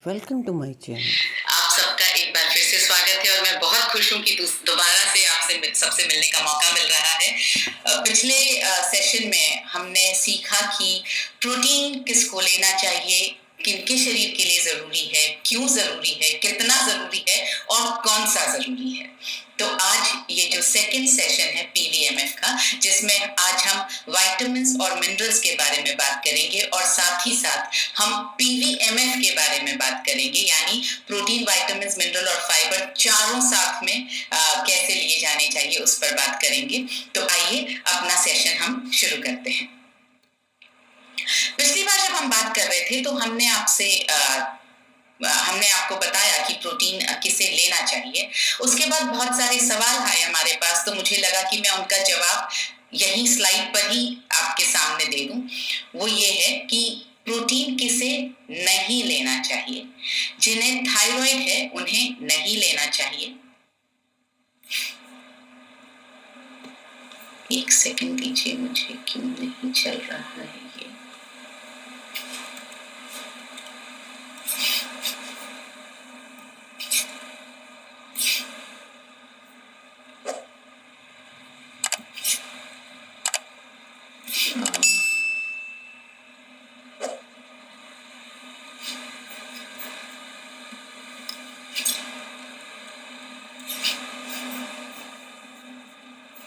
Welcome to my channel. आप सबका एक बार फिर से स्वागत है और मैं बहुत खुश हूँ कि दोबारा से आपसे सबसे मिलने का मौका मिल रहा है। पिछले सेशन में हमने सीखा कि प्रोटीन किसको लेना चाहिए, किनके शरीर के लिए जरूरी है, क्यों जरूरी है, कितना जरूरी है और कौन सा जरूरी है। तो आज ये जो सेकंड सेशन है पीवीएमएफ का, जिसमें आज हम विटामिन्स और मिनरल्स के बारे में बात करेंगे और साथ ही साथ हम पीवीएमएफ के बारे में बात करेंगे, यानी प्रोटीन, विटामिन्स, मिनरल और फाइबर चारों साथ में कैसे लिए जाने चाहिए उस पर बात करेंगे। तो आइए अपना सेशन हम शुरू करते हैं। पिछली बार जब हम बात कर रहे थे तो हमने आपको बताया कि प्रोटीन किसे लेना चाहिए। उसके बाद बहुत सारे सवाल आए हमारे पास, तो मुझे लगा कि मैं उनका जवाब यही स्लाइड पर ही आपके सामने दे दूं। वो ये है कि प्रोटीन किसे नहीं लेना चाहिए। जिन्हें थायराइड है उन्हें नहीं लेना चाहिए। एक सेकंड दीजिए मुझे, क्यों नहीं चल रहा है ये।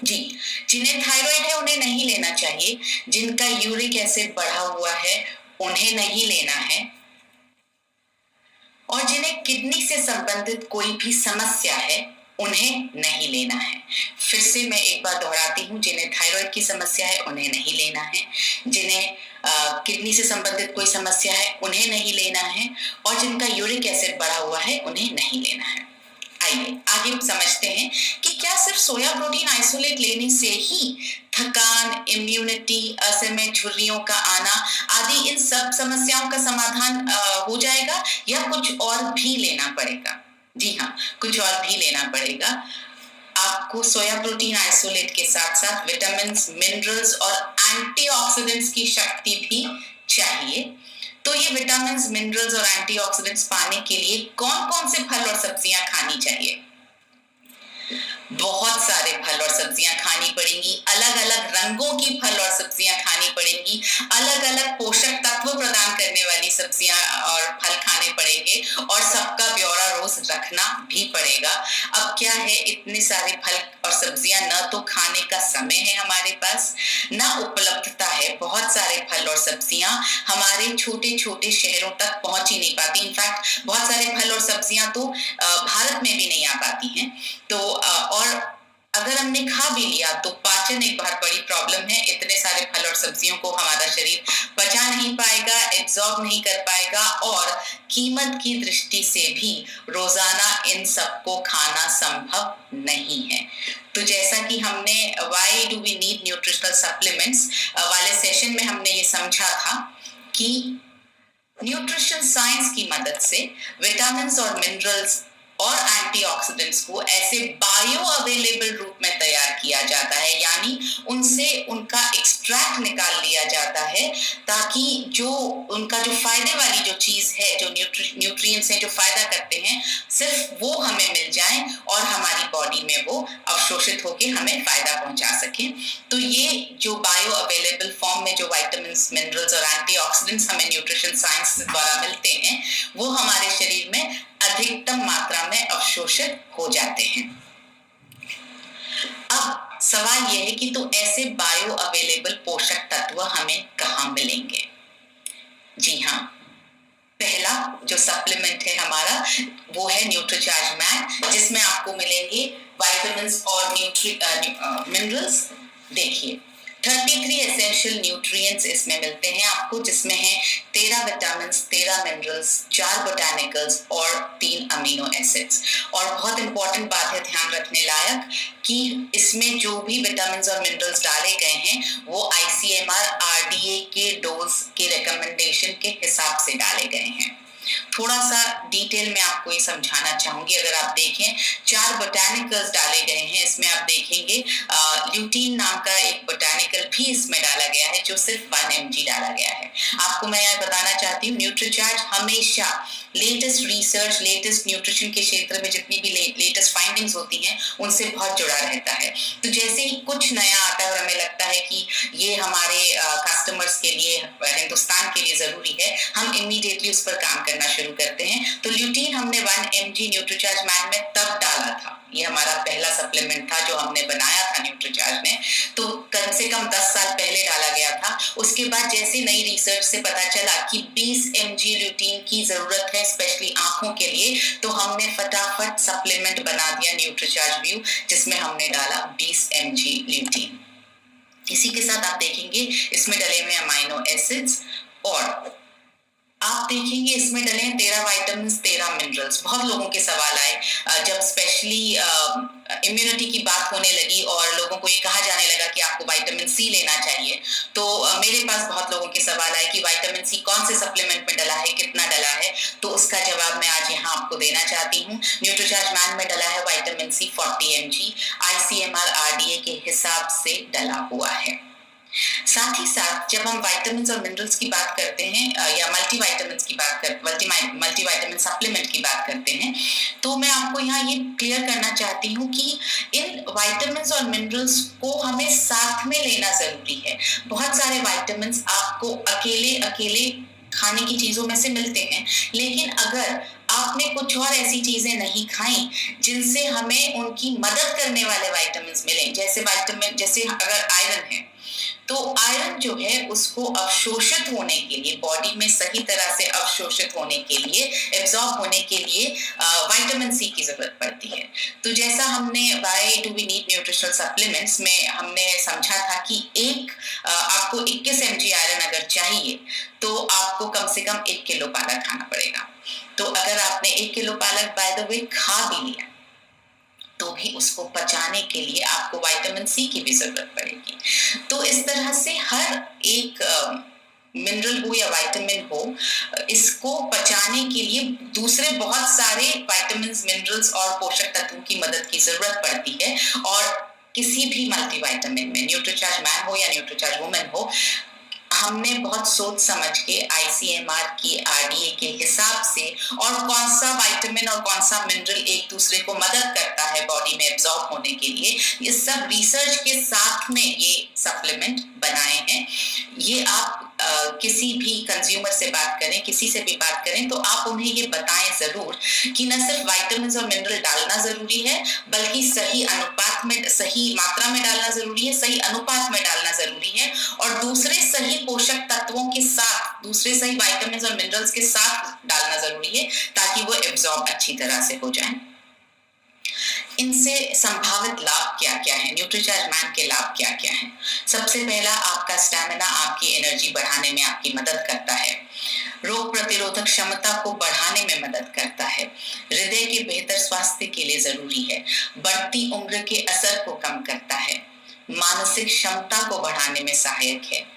जी, जिन्हें थायराइड है उन्हें नहीं लेना चाहिए। जिनका यूरिक एसिड बढ़ा हुआ है उन्हें नहीं लेना है। और जिन्हें किडनी से संबंधित कोई भी समस्या है उन्हें नहीं लेना है। फिर से मैं एक बार दोहराती हूँ, जिन्हें थायराइड की समस्या है उन्हें नहीं लेना है। जिन्हें किडनी से संबंधित कोई समस्या है उन्हें नहीं लेना है। और जिनका यूरिक एसिड बढ़ा हुआ है उन्हें नहीं लेना है। आइए आगे समझते हैं कि क्या सिर्फ सोया प्रोटीन आइसोलेट लेने से ही थकान, इम्यूनिटी, असमय झुर्रियों का आना आदि इन सब समस्याओं का समाधान हो जाएगा, या कुछ और भी लेना पड़ेगा? जी हाँ, कुछ और भी लेना पड़ेगा। आपको सोया प्रोटीन आइसोलेट के साथ साथ विटामिन्स, मिनरल्स और एंटीऑक्सीडेंट्स की शक्ति भी चाहिए। तो ये विटामिन्स, मिनरल्स और एंटीऑक्सीडेंट्स पाने के लिए कौन कौन से फल और सब्जियां खानी चाहिए? बहुत सारे फल और सब्जियां खानी पड़ेंगी। अलग अलग रंगों की फल और सब्जियां खानी पड़ेंगी। अलग अलग पोषक तत्व प्रदान करने वाली सब्जियां और फल खाने पड़ेंगे और सबका ब्यौरा रोज रखना भी पड़ेगा। अब क्या है, इतने सारे फल और सब्जियां न तो खाने का समय है हमारे पास, न उपलब्धता है। बहुत सारे फल और सब्जियां हमारे छोटे छोटे शहरों तक पहुंच ही नहीं पाती। इनफैक्ट बहुत सारे फल और सब्जियां तो भारत में भी नहीं आ पाती हैं। तो और अगर हमने खा भी लिया तो पाचन एक बहुत बड़ी प्रॉब्लम है। इतने सारे फल और सब्जियों को हमारा शरीर पचा नहीं पाएगा, एब्जॉर्ब नहीं कर पाएगा, और कीमत की दृष्टि से भी रोजाना इन सबको खाना संभव नहीं है। तो जैसा कि हमने why do we need nutritional supplements वाले सेशन में हमने ये समझा था कि न्यूट्रिशन साइंस की मदद से विटामिन्स और मिनरल्स और एंटीऑक्सीडेंट्स को ऐसे बायो अवेलेबल रूप में तैयार किया जाता है, यानी उनसे उनका एक्सट्रैक्ट निकाल लिया जाता है, ताकि जो उनका जो फायदे वाली जो चीज है, जो न्यूट्रिएंट्स हैं जो फायदा करते हैं, सिर्फ वो हमें मिल जाए और हमारी बॉडी में वो अवशोषित होकर हमें फायदा पहुंचा सके। तो ये जो बायो अवेलेबल फॉर्म में जो विटामिन्स, मिनरल्स और एंटीऑक्सीडेंट्स हमें न्यूट्रिशन साइंस द्वारा मिलते हैं, वो हमारे शरीर में अधिकतम मात्रा में अवशोषित हो जाते हैं। अब सवाल यह है कि तो ऐसे बायो अवेलेबल पोषक तत्व हमें कहाँ मिलेंगे? जी हाँ, पहला जो सप्लीमेंट है हमारा वो है न्यूट्रीचार्ज मैन, जिसमें आपको मिलेंगे विटामिन्स और मिनरल्स। देखिए 33 एसेंशियल न्यूट्रिएंट्स इसमें मिलते हैं आपको, जिसमें है 13 विटामिन्स, 13 मिनरल्स, 4 बोटानिकल्स और 3 अमीनो एसिड्स। और बहुत इंपॉर्टेंट बात है ध्यान रखने लायक कि इसमें जो भी विटामिन्स और मिनरल्स डाले गए हैं वो आईसीएमआर आरडीए के डोज के रिकमेंडेशन के हिसाब से डाले गए हैं। थोड़ा सा डिटेल में आपको ये समझाना चाहूंगी। अगर आप देखें 4 बोटानिकल्स डाले गए हैं इसमें, आप देखेंगे ल्यूटीन नाम का एक बोटानिकल भी इसमें डाला गया है जो सिर्फ 1 mg डाला गया है। आपको मैं यह बताना चाहती हूँ, न्यूट्रीचार्ज हमेशा लेटेस्ट रिसर्च, लेटेस्ट न्यूट्रिशन के क्षेत्र में जितनी भी लेटेस्ट फाइंडिंग्स होती हैं उनसे बहुत जुड़ा रहता है। तो जैसे ही कुछ नया आता है और हमें लगता है कि ये हमारे कस्टमर्स के लिए, हिंदुस्तान के लिए जरूरी है, हम इमीडिएटली उस पर काम करना शुरू करते हैं। तो ल्यूटीन हमने 1 mg न्यूट्रीचार्ज मैन में तब डाला था, ये हमारा पहला सप्लीमेंट था जो हमने बनाया था न्यूट्रीचार्ज ने, तो कम से कम 10 साल पहले डाला गया था। उसके बाद जैसे नई रिसर्च से पता चला कि 20 mg ल्यूटीन की जरूरत है स्पेशली आंखों के लिए, तो हमने फटाफट सप्लीमेंट बना दिया न्यूट्रीचार्ज व्यू, जिसमें हमने डाला 20 mg ल्यूटीन। इसी के साथ आप देखेंगे इसमें डले हुए अमाइनो एसिड्स, और आप देखेंगे इसमें डले हैं 13 विटामिन 13 मिनरल्स। बहुत लोगों के सवाल आए जब स्पेशली इम्यूनिटी की बात होने लगी और लोगों को ये कहा जाने लगा कि आपको विटामिन सी लेना चाहिए, तो मेरे पास बहुत लोगों के सवाल आए कि विटामिन सी कौन से सप्लीमेंट में डला है, कितना डला है। तो उसका जवाब मैं आज यहाँ आपको देना चाहती हूँ। न्यूट्रीचार्ज मैन में डला है vitamin C 40 mg, ICMR RDA के हिसाब से डला हुआ है। साथ ही साथ जब हम विटामिन्स और मिनरल्स की बात करते हैं या मल्टीविटामिन्स की बात मल्टीविटामिन सप्लीमेंट की बात करते हैं, तो मैं आपको यहाँ ये क्लियर करना चाहती हूँ कि इन विटामिन्स और मिनरल्स को हमें साथ में लेना जरूरी है। बहुत सारे विटामिन्स आपको अकेले अकेले खाने की चीजों में से मिलते हैं, लेकिन अगर आपने कुछ और ऐसी चीजें नहीं खाई जिनसे हमें उनकी मदद करने वाले विटामिन्स मिले, जैसे अगर आयरन है, तो आयरन जो है उसको अवशोषित होने के लिए, बॉडी में सही तरह से अवशोषित होने के लिए, एब्जॉर्ब होने के लिए विटामिन सी की जरूरत पड़ती है। तो जैसा हमने why do we need nutritional supplements में हमने समझा था कि आपको 21 mg आयरन अगर चाहिए तो आपको कम से कम 1 किलो पालक खाना पड़ेगा। तो अगर आपने 1 किलो पालक बाय द वे खा भी लिया तो भी उसको पचाने के लिए आपको विटामिन सी की भी जरूरत पड़ेगी। तो इस तरह से हर एक मिनरल हो या विटामिन हो, इसको पचाने के लिए दूसरे बहुत सारे विटामिन्स, मिनरल्स और पोषक तत्वों की मदद की जरूरत पड़ती है। और किसी भी मल्टीविटामिन में, न्यूट्रीचार्ज मैन हो या न्यूट्रीचार्ज वुमेन हो, हमने बहुत सोच समझ के ICMR की RDA के हिसाब से और कौन सा विटामिन और कौन सा मिनरल एक दूसरे को मदद करता है बॉडी में एब्जॉर्ब होने के लिए, ये सब रिसर्च के साथ में ये सप्लीमेंट बनाए हैं। ये आप किसी भी कंज्यूमर से बात करें, किसी से भी बात करें, तो आप उन्हें ये बताएं जरूर कि न सिर्फ विटामिन और मिनरल डालना जरूरी है, बल्कि सही अनुपात में, सही मात्रा में डालना जरूरी है, सही अनुपात में डालना जरूरी है, और दूसरे सही पोषक तत्वों के साथ, दूसरे सही विटामिन और मिनरल्स के साथ डालना जरूरी है ताकि वो एब्जॉर्ब अच्छी तरह से हो जाए। इनसे संभावित लाभ क्या क्या है, न्यूट्रीचार्ज मैन के लाभ क्या क्या हैं? सबसे पहला, आपका स्टैमिना, आपकी एनर्जी बढ़ाने में आपकी मदद करता है। रोग प्रतिरोधक क्षमता को बढ़ाने में मदद करता है। हृदय के बेहतर स्वास्थ्य के लिए जरूरी है। बढ़ती उम्र के असर को कम करता है। मानसिक क्षमता को बढ़ाने में सहायक है।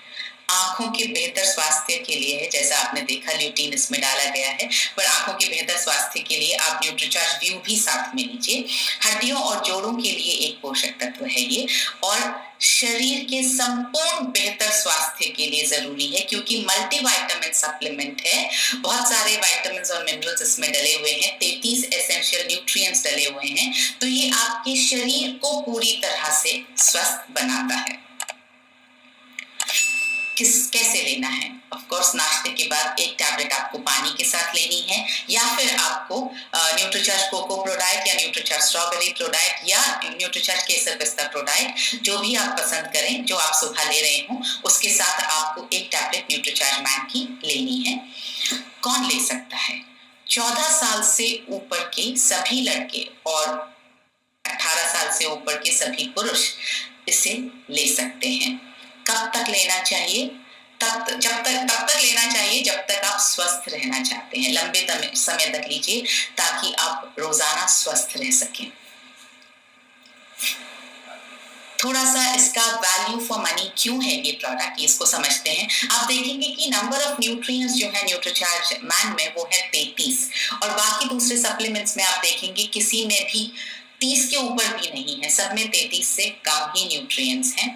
आंखों के बेहतर स्वास्थ्य के लिए है, जैसा आपने देखा ल्यूटीन इसमें डाला गया है, पर आंखों के बेहतर स्वास्थ्य के लिए आप न्यूट्रीचार्ज व्यू भी साथ में लीजिए। हड्डियों और जोड़ों के लिए एक पोषक तत्व है ये, और शरीर के संपूर्ण बेहतर स्वास्थ्य के लिए जरूरी है, क्योंकि मल्टीविटामिन सप्लीमेंट है। बहुत सारे विटामिन्स और मिनरल्स इसमें डले हुए हैं, 33 एसेंशियल न्यूट्रिएंट्स डले हुए हैं। तो ये आपके शरीर को पूरी तरह से स्वस्थ बनाता है। कैसे लेना है? ऑफ कोर्स नाश्ते के बाद 1 टैबलेट आपको पानी के साथ लेनी है, या फिर आपको न्यूट्रीचार्ज कोको प्रोडाइट या न्यूट्रीचार्ज स्ट्रॉबेरी प्रोडाइट या न्यूट्रीचार्ज केसर पिस्ता प्रोडाइट, जो भी आप पसंद करें, जो आप सुबह ले रहे हो, उसके साथ आपको 1 टैबलेट न्यूट्रीचार्ज मैन की लेनी है। कौन ले सकता है? 14 साल से ऊपर के सभी लड़के और 18 साल से ऊपर के सभी पुरुष इसे ले सकते हैं। कब तक लेना चाहिए? तब तक लेना चाहिए जब तक आप स्वस्थ रहना चाहते हैं। लंबे समय तक लीजिए ताकि आप रोजाना स्वस्थ रह सकें। थोड़ा सा इसका वैल्यू फॉर मनी क्यों है ये प्रोडक्ट, इसको समझते हैं। आप देखेंगे कि नंबर ऑफ न्यूट्रिएंट्स जो है न्यूट्रीचार्ज मैन में वो है 33, और बाकी दूसरे सप्लीमेंट्स में आप देखेंगे किसी में भी 30 के ऊपर भी नहीं है, सब में 33 से कम ही न्यूट्रिएंट्स हैं।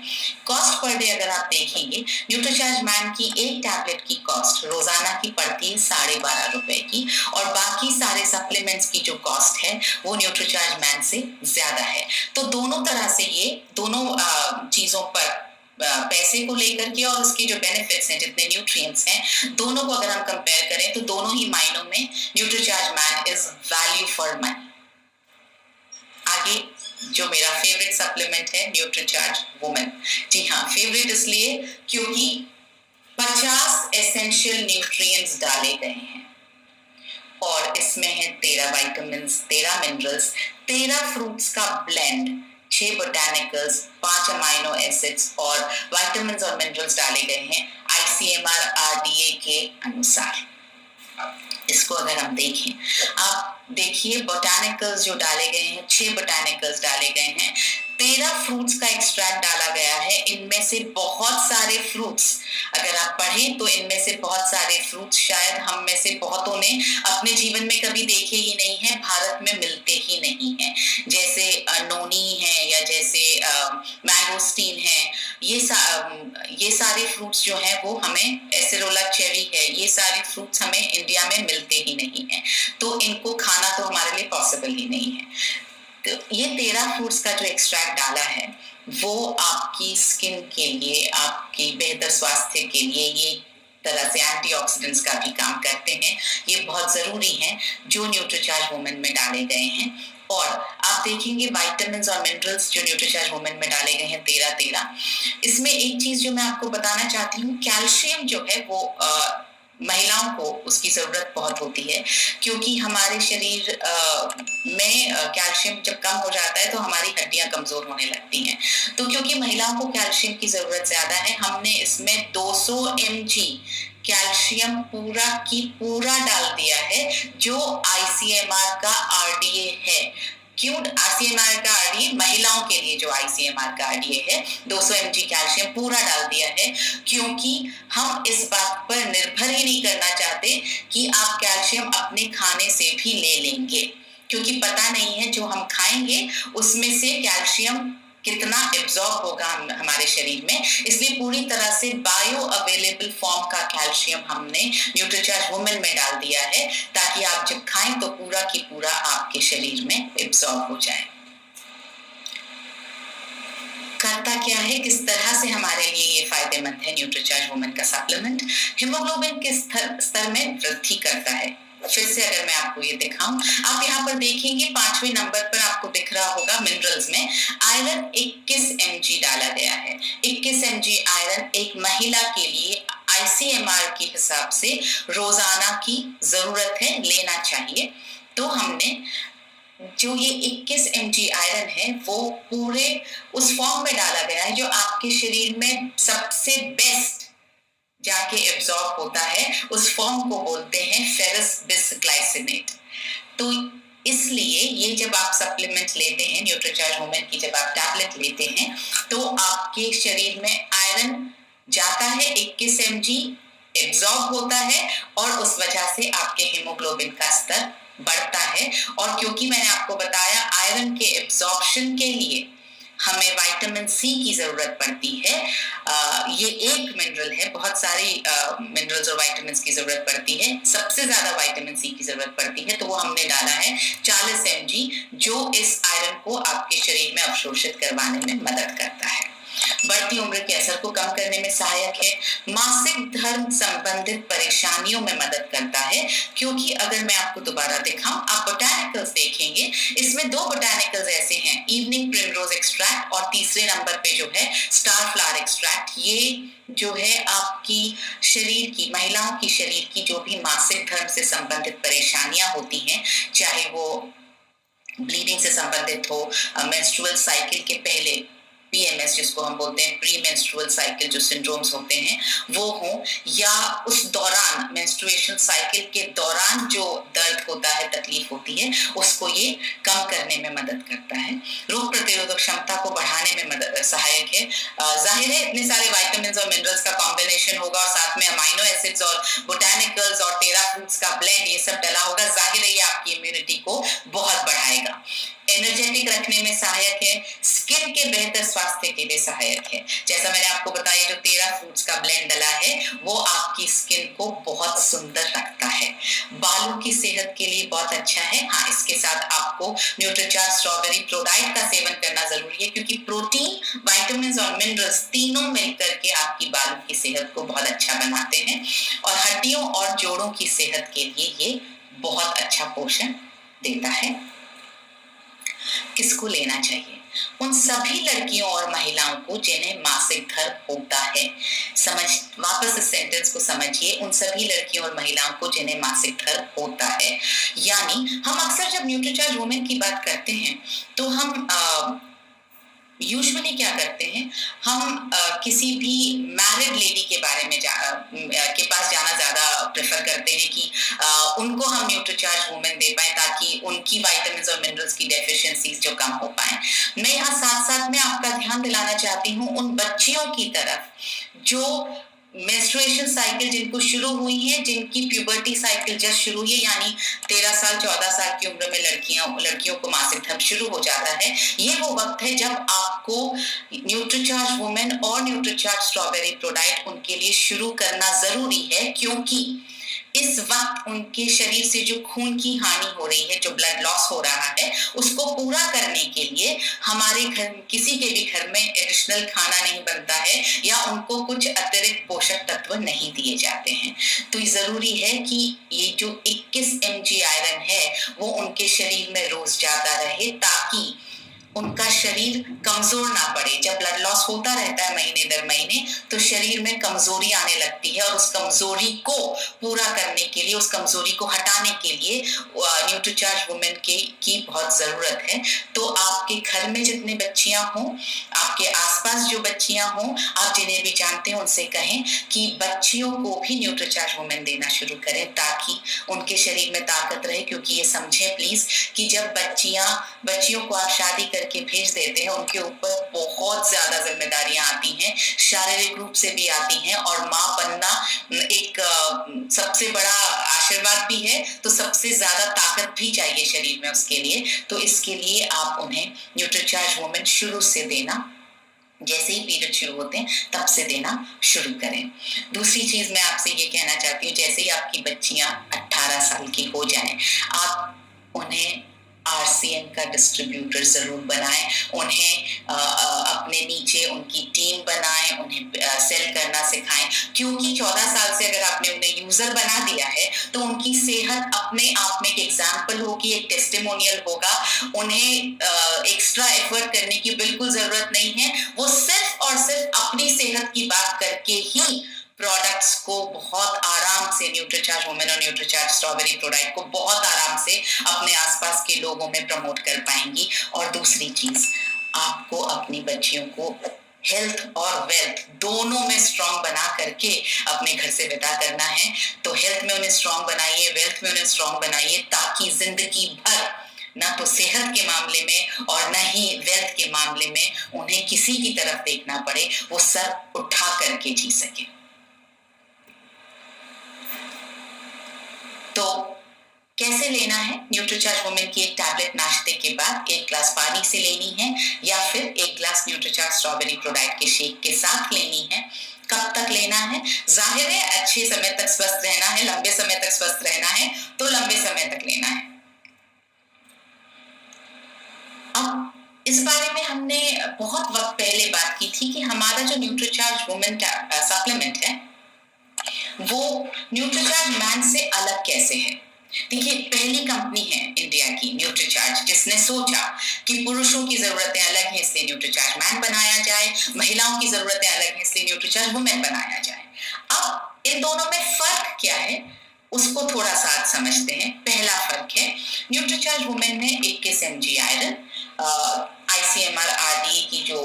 कॉस्ट पर डे अगर आप देखेंगे, न्यूट्रीचार्ज मैन की एक टैबलेट की कॉस्ट रोजाना की पड़ती है 12.5 रुपए की, और बाकी सारे सप्लीमेंट्स की जो कॉस्ट है वो न्यूट्रीचार्ज मैन से ज्यादा है। तो दोनों तरह से ये दोनों चीजों पर पैसे को लेकर के और उसके जो बेनिफिट्स हैं, जितने न्यूट्रिएंट्स हैं, दोनों को अगर हम कंपेयर करें तो दोनों ही मायनों में Nutricharge man is value for money. आगे जो मेरा फेवरेट सप्लीमेंट है न्यूट्रीचार्ज वुमेन। जी हाँ, फेवरेट इसलिए क्योंकि 50 एसेंशियल न्यूट्रिएंट्स डाले गए हैं और इसमें है 13 विटामिन, 13 मिनरल्स, 13 फ्रूट्स का ब्लेंड, 6 बोटानिकल्स, 5 अमाइनो एसिड्स और विटामिन और मिनरल्स डाले गए हैं ICMR RDA के अनुसार। इसको अगर हम देखें, आप देखिए बोटानिकल्स जो डाले गए हैं, 6 बोटानिकल्स डाले गए हैं, 13 फ्रूट्स का एक्सट्रैक्ट डाला गया है। इनमें से बहुत सारे फ्रूट्स अगर आप पढ़ें तो इनमें से बहुत सारे फ्रूट्स शायद हम में से बहुतों ने अपने जीवन में कभी देखे ही नहीं है, भारत में मिलते ही नहीं है, जैसे नोनी है या जैसे मैंगोस्टीन है। ये सारे फ्रूट्स जो हैं वो हमें, एसेरोला चेरी है, ये सारे फ्रूट्स हमें इंडिया में मिलते ही नहीं है, तो इनको खाना तो हमारे लिए पॉसिबल ही नहीं है। तो ये 13 फ्रूट्स का जो एक्सट्रैक्ट डाला है वो आपकी स्किन के लिए, आपकी बेहतर स्वास्थ्य के लिए, ये तरह से एंटीऑक्सीडेंट्स का भी काम करते हैं। ये बहुत जरूरी है जो न्यूट्रीचार्ज वुमेन में डाले गए हैं। और आप देखेंगे विटामिन और मिनरल्स जो न्यूट्रीचार्ज वुमेन में डाले गए हैं 13। इसमें एक चीज जो मैं आपको बताना चाहती हूँ, कैल्शियम जो है वो महिलाओं को उसकी जरूरत बहुत होती है, क्योंकि हमारे शरीर में कैल्शियम जब कम हो जाता है तो हमारी हड्डियां कमजोर होने लगती हैं। तो क्योंकि महिलाओं को कैल्शियम की जरूरत ज्यादा है, हमने इसमें 200 mg कैल्शियम पूरा डाल दिया है, जो ICMR का RDA है। क्यों ICMR का RDA? महिलाओं के लिए जो ICMR का RDA है, 200 mg कैल्शियम पूरा डाल दिया है, क्योंकि हम इस बात पर निर्भर ही नहीं करना चाहते कि आप कैल्शियम अपने खाने से भी ले लेंगे, क्योंकि पता नहीं है जो हम खाएंगे उसमें से कैल्शियम कितना एब्जॉर्ब होगा हमारे शरीर में। इसलिए पूरी तरह से बायो अवेलेबल फॉर्म का कैल्शियम हमने न्यूट्रीचार्ज वुमेन में डाल दिया है, ताकि आप जब खाएं तो पूरा की पूरा आपके शरीर में एब्जॉर्ब हो जाए। करता क्या है, किस तरह से हमारे लिए ये फायदेमंद है न्यूट्रीचार्ज वुमेन का सप्लीमेंट? हीमोग्लोबिन के स्तर में वृद्धि करता है। फिर से अगर मैं आपको ये दिखाऊं, आप यहाँ पर देखेंगे 5वें नंबर पर आपको दिख रहा होगा मिनरल्स में आयरन 21 mg डाला गया है। 21 mg आयरन एक महिला के लिए ICMR के हिसाब से रोजाना की जरूरत है, लेना चाहिए। तो हमने जो ये 21 mg आयरन है वो पूरे उस फॉर्म में डाला गया है जो आपके शरीर में सबसे बेस्ट जाके एब्जॉर्ब होता है। उस फॉर्म को बोलते हैं फेरस बिसग्लाइसिनेट। तो इसलिए ये जब आप सप्लीमेंट लेते हैं, न्यूट्रीचार्ज वुमेन की जब आप टैबलेट लेते हैं, तो आपके शरीर में आयरन जाता है, 21 mg एब्जॉर्ब होता है, और उस वजह से आपके हीमोग्लोबिन का स्तर बढ़ता है। और क्योंकि मैंने आपको बताया आयरन के एब्जॉर्प्शन के लिए हमें विटामिन C की जरूरत पड़ती है। ये एक मिनरल है, बहुत सारी मिनरल्स और विटामिन की जरूरत पड़ती है, सबसे ज्यादा विटामिन C की जरूरत पड़ती है, तो वो हमने डाला है 40 mg, जो इस आयरन को आपके शरीर में अवशोषित करवाने में मदद करता है। बढ़ती उम्र के असर को कम करने में सहायक है। मासिक धर्म संबंधित परेशानियों में मदद करता है, क्योंकि अगर मैं आपको दोबारा दिखाऊं, आप बोटानिकल्स देखेंगे, इसमें 2 बोटानिकल्स ऐसे हैं, इवनिंग प्रिमरोज एक्सट्रैक्ट और तीसरे नंबर पे जो है स्टार फ्लावर एक्सट्रैक्ट। ये जो है आपकी शरीर की, महिलाओं की शरीर की जो भी मासिक धर्म से संबंधित परेशानियां होती हैं, चाहे वो ब्लीडिंग से संबंधित हो, मेंस्ट्रुअल साइकिल के पहले PMS जिसको हम बोलते हैं प्री मेंस्ट्रुअल साइकिल जो सिंड्रोम्स होते हैं वो हो, या उस दौरान मेंस्ट्रुएशन साइकिल के दौरान जो दर्द होता है, तकलीफ होती है, उसको ये कम करने में मदद करता है। रोग प्रतिरोधक क्षमता को बढ़ाने में मदद सहायक है। जाहिर है इतने सारे विटामिन्स और मिनरल्स का कॉम्बिनेशन होगा और साथ में अमाइनो एसिड्स और बोटानिकल्स और टेरा फ्रूट्स का ब्लेंड ये सब डला होगा, जाहिर है ये आपकी इम्यूनिटी को बहुत बढ़ाएगा। एनर्जेटिक रखने में सहायक है, स्किन के बेहतर स्वास्थ्य के लिए सहायक है। जैसा मैंने आपको बताया, जो टेरा फ्रूट्स का ब्लेंड डला है वो आपकी स्किन को बहुत सुंदर रखता है। बालों की सेहत के लिए बहुत अच्छा है। हाँ, इसके साथ आपको न्यूट्रीचार्ज स्ट्रॉबेरी प्रोडाइट का सेवन करना जरूरी है, क्योंकि प्रोटीन, विटामिन्स और मिनरल्स तीनों मिलकर के आपकी बालों की सेहत को बहुत अच्छा बनाते हैं और हड्डियों और जोड़ों की सेहत के लिए ये बहुत अच्छा पोषण देता है। किसको लेना चाहिए? उन सभी लड़कियों और महिलाओं को जिन्हें मासिक धर्म होता है। वापस इस सेंटेंस को समझिए, उन सभी लड़कियों और महिलाओं को जिन्हें मासिक धर्म होता है। यानी हम अक्सर जब न्यूट्रीचार्ज वुमेन की बात करते हैं तो हम यूजुअली क्या करते हैं, हम किसी भी मैरिड लेडी के बारे में के पास जाना ज्यादा प्रेफर करते हैं कि उनको हम न्यूट्रीचार्ज वुमेन दे पाए ताकि उनकी विटामिन्स और मिनरल्स की डेफिशिएंसीज जो कम हो पाए। मैं यहाँ साथ साथ में आपका ध्यान दिलाना चाहती हूँ उन बच्चियों की तरफ जो मेंस्ट्रुएशन साइकिल जिनको शुरू हुई है, जिनकी प्यूबर्टी साइकिल जस्ट शुरू है, यानी 13 साल 14 साल की उम्र में लड़कियों को मासिक धर्म शुरू हो जाता है। ये वो वक्त है जब आपको न्यूट्रीचार्ज वुमेन और न्यूट्रीचार्ज स्ट्रॉबेरी प्रोडाइट उनके लिए शुरू करना जरूरी है, क्योंकि इस वक्त उनके शरीर से जो खून की हानि हो रही है, जो ब्लड लॉस हो रहा है, उसको पूरा करने के लिए हमारे घर, किसी के भी घर में एडिशनल खाना नहीं बनता है या उनको कुछ अतिरिक्त पोषक तत्व नहीं दिए जाते हैं। तो ये जरूरी है कि ये जो 21 mg आयरन है वो उनके शरीर में रोज जाता रहे, ताकि उनका शरीर कमजोर ना पड़े। जब ब्लड लॉस होता रहता है महीने दर महीने, तो शरीर में कमजोरी आने लगती है और उस कमजोरी को पूरा करने के लिए, उस कमजोरी को हटाने के लिए न्यूट्रीचार्ज वुमेन की बहुत जरूरत है। तो आपके घर में जितने बच्चियां हों, आपके आसपास जो बच्चियां हों, आप जिन्हें भी जानते हैं उनसे कहें कि बच्चियों को भी न्यूट्रीचार्ज वुमेन देना शुरू करें, ताकि उनके शरीर में ताकत रहे। क्योंकि ये समझें प्लीज कि जब बच्चियों को आप शादी करके भेज देते हैं, उनके ऊपर बहुत ज्यादा जिम्मेदारियां आती हैं, शारीरिक रूप से भी आती हैं, और माँ बनना एक सबसे बड़ा आशीर्वाद भी है, तो सबसे ज्यादा ताकत भी चाहिए शरीर में उसके लिए। तो इसके लिए आप उन्हें न्यूट्रीचार्ज वुमेन शुरू से देना, जैसे ही पीरियड शुरू होते हैं तब से देना शुरू करें। दूसरी चीज मैं आपसे ये कहना चाहती हूँ, जैसे ही आपकी बच्चियां 18 साल की हो जाएं, आप उन्हें RCN का डिस्ट्रीब्यूटर जरूर बनाएं, उन्हें अपने नीचे उनकी टीम बनाएं, उन्हें सेल करना सिखाएं। क्योंकि 14 साल से अगर आपने उन्हें यूजर बना दिया है तो उनकी सेहत अपने आप में एक एग्जाम्पल होगी, एक टेस्टिमोनियल होगा। उन्हें एक्स्ट्रा एफर्ट करने की बिल्कुल जरूरत नहीं है। वो सिर्फ और सिर्फ अपनी सेहत की बात करके ही प्रोडक्ट्स को बहुत आराम से, न्यूट्रीचार्ज वुमेन और न्यूट्रीचार्ज स्ट्रॉबेरी प्रोडक्ट को बहुत आराम से अपने आसपास के लोगों में प्रमोट कर पाएंगी। और दूसरी चीज, आपको अपनी बच्चियों को हेल्थ और वेल्थ दोनों में स्ट्रांग बना करके अपने घर से विदा करना है। तो हेल्थ में उन्हें स्ट्रांग बनाइए, वेल्थ में उन्हें स्ट्रांग बनाइए, ताकि जिंदगी भर ना तो सेहत के मामले में और न ही वेल्थ के मामले में उन्हें किसी की तरफ देखना पड़े, वो सर उठा करके जी सके। तो कैसे लेना है? न्यूट्रीचार्ज वुमेन की एक टैबलेट नाश्ते के बाद 1 ग्लास पानी से लेनी है, या फिर 1 ग्लास न्यूट्रीचार्ज स्ट्रॉबेरी प्रोडाइट के शेक के साथ लेनी है। कब तक लेना है? जाहिर है अच्छे समय तक स्वस्थ रहना है, लंबे समय तक स्वस्थ रहना है, तो लंबे समय तक लेना है। अब इस बारे में हमने बहुत वक्त पहले बात की थी कि हमारा जो न्यूट्रीचार्ज वुमेन सप्लीमेंट है वो न्यूट्रीचार्ज मैन से अलग कैसे है। देखिए, पहली कंपनी है इंडिया की न्यूट्रीचार्ज जिसने सोचा कि पुरुषों की जरूरतें अलग हैं इसलिए न्यूट्रीचार्ज मैन बनाया जाए, महिलाओं की जरूरतें अलग हैं इसलिए न्यूट्रीचार्ज वुमेन बनाया जाए। अब इन दोनों में फर्क क्या है उसको थोड़ा सा समझते हैं। पहला फर्क है, न्यूट्रीचार्ज वुमेन में 21 mg आयरन, ICMR RDA की जो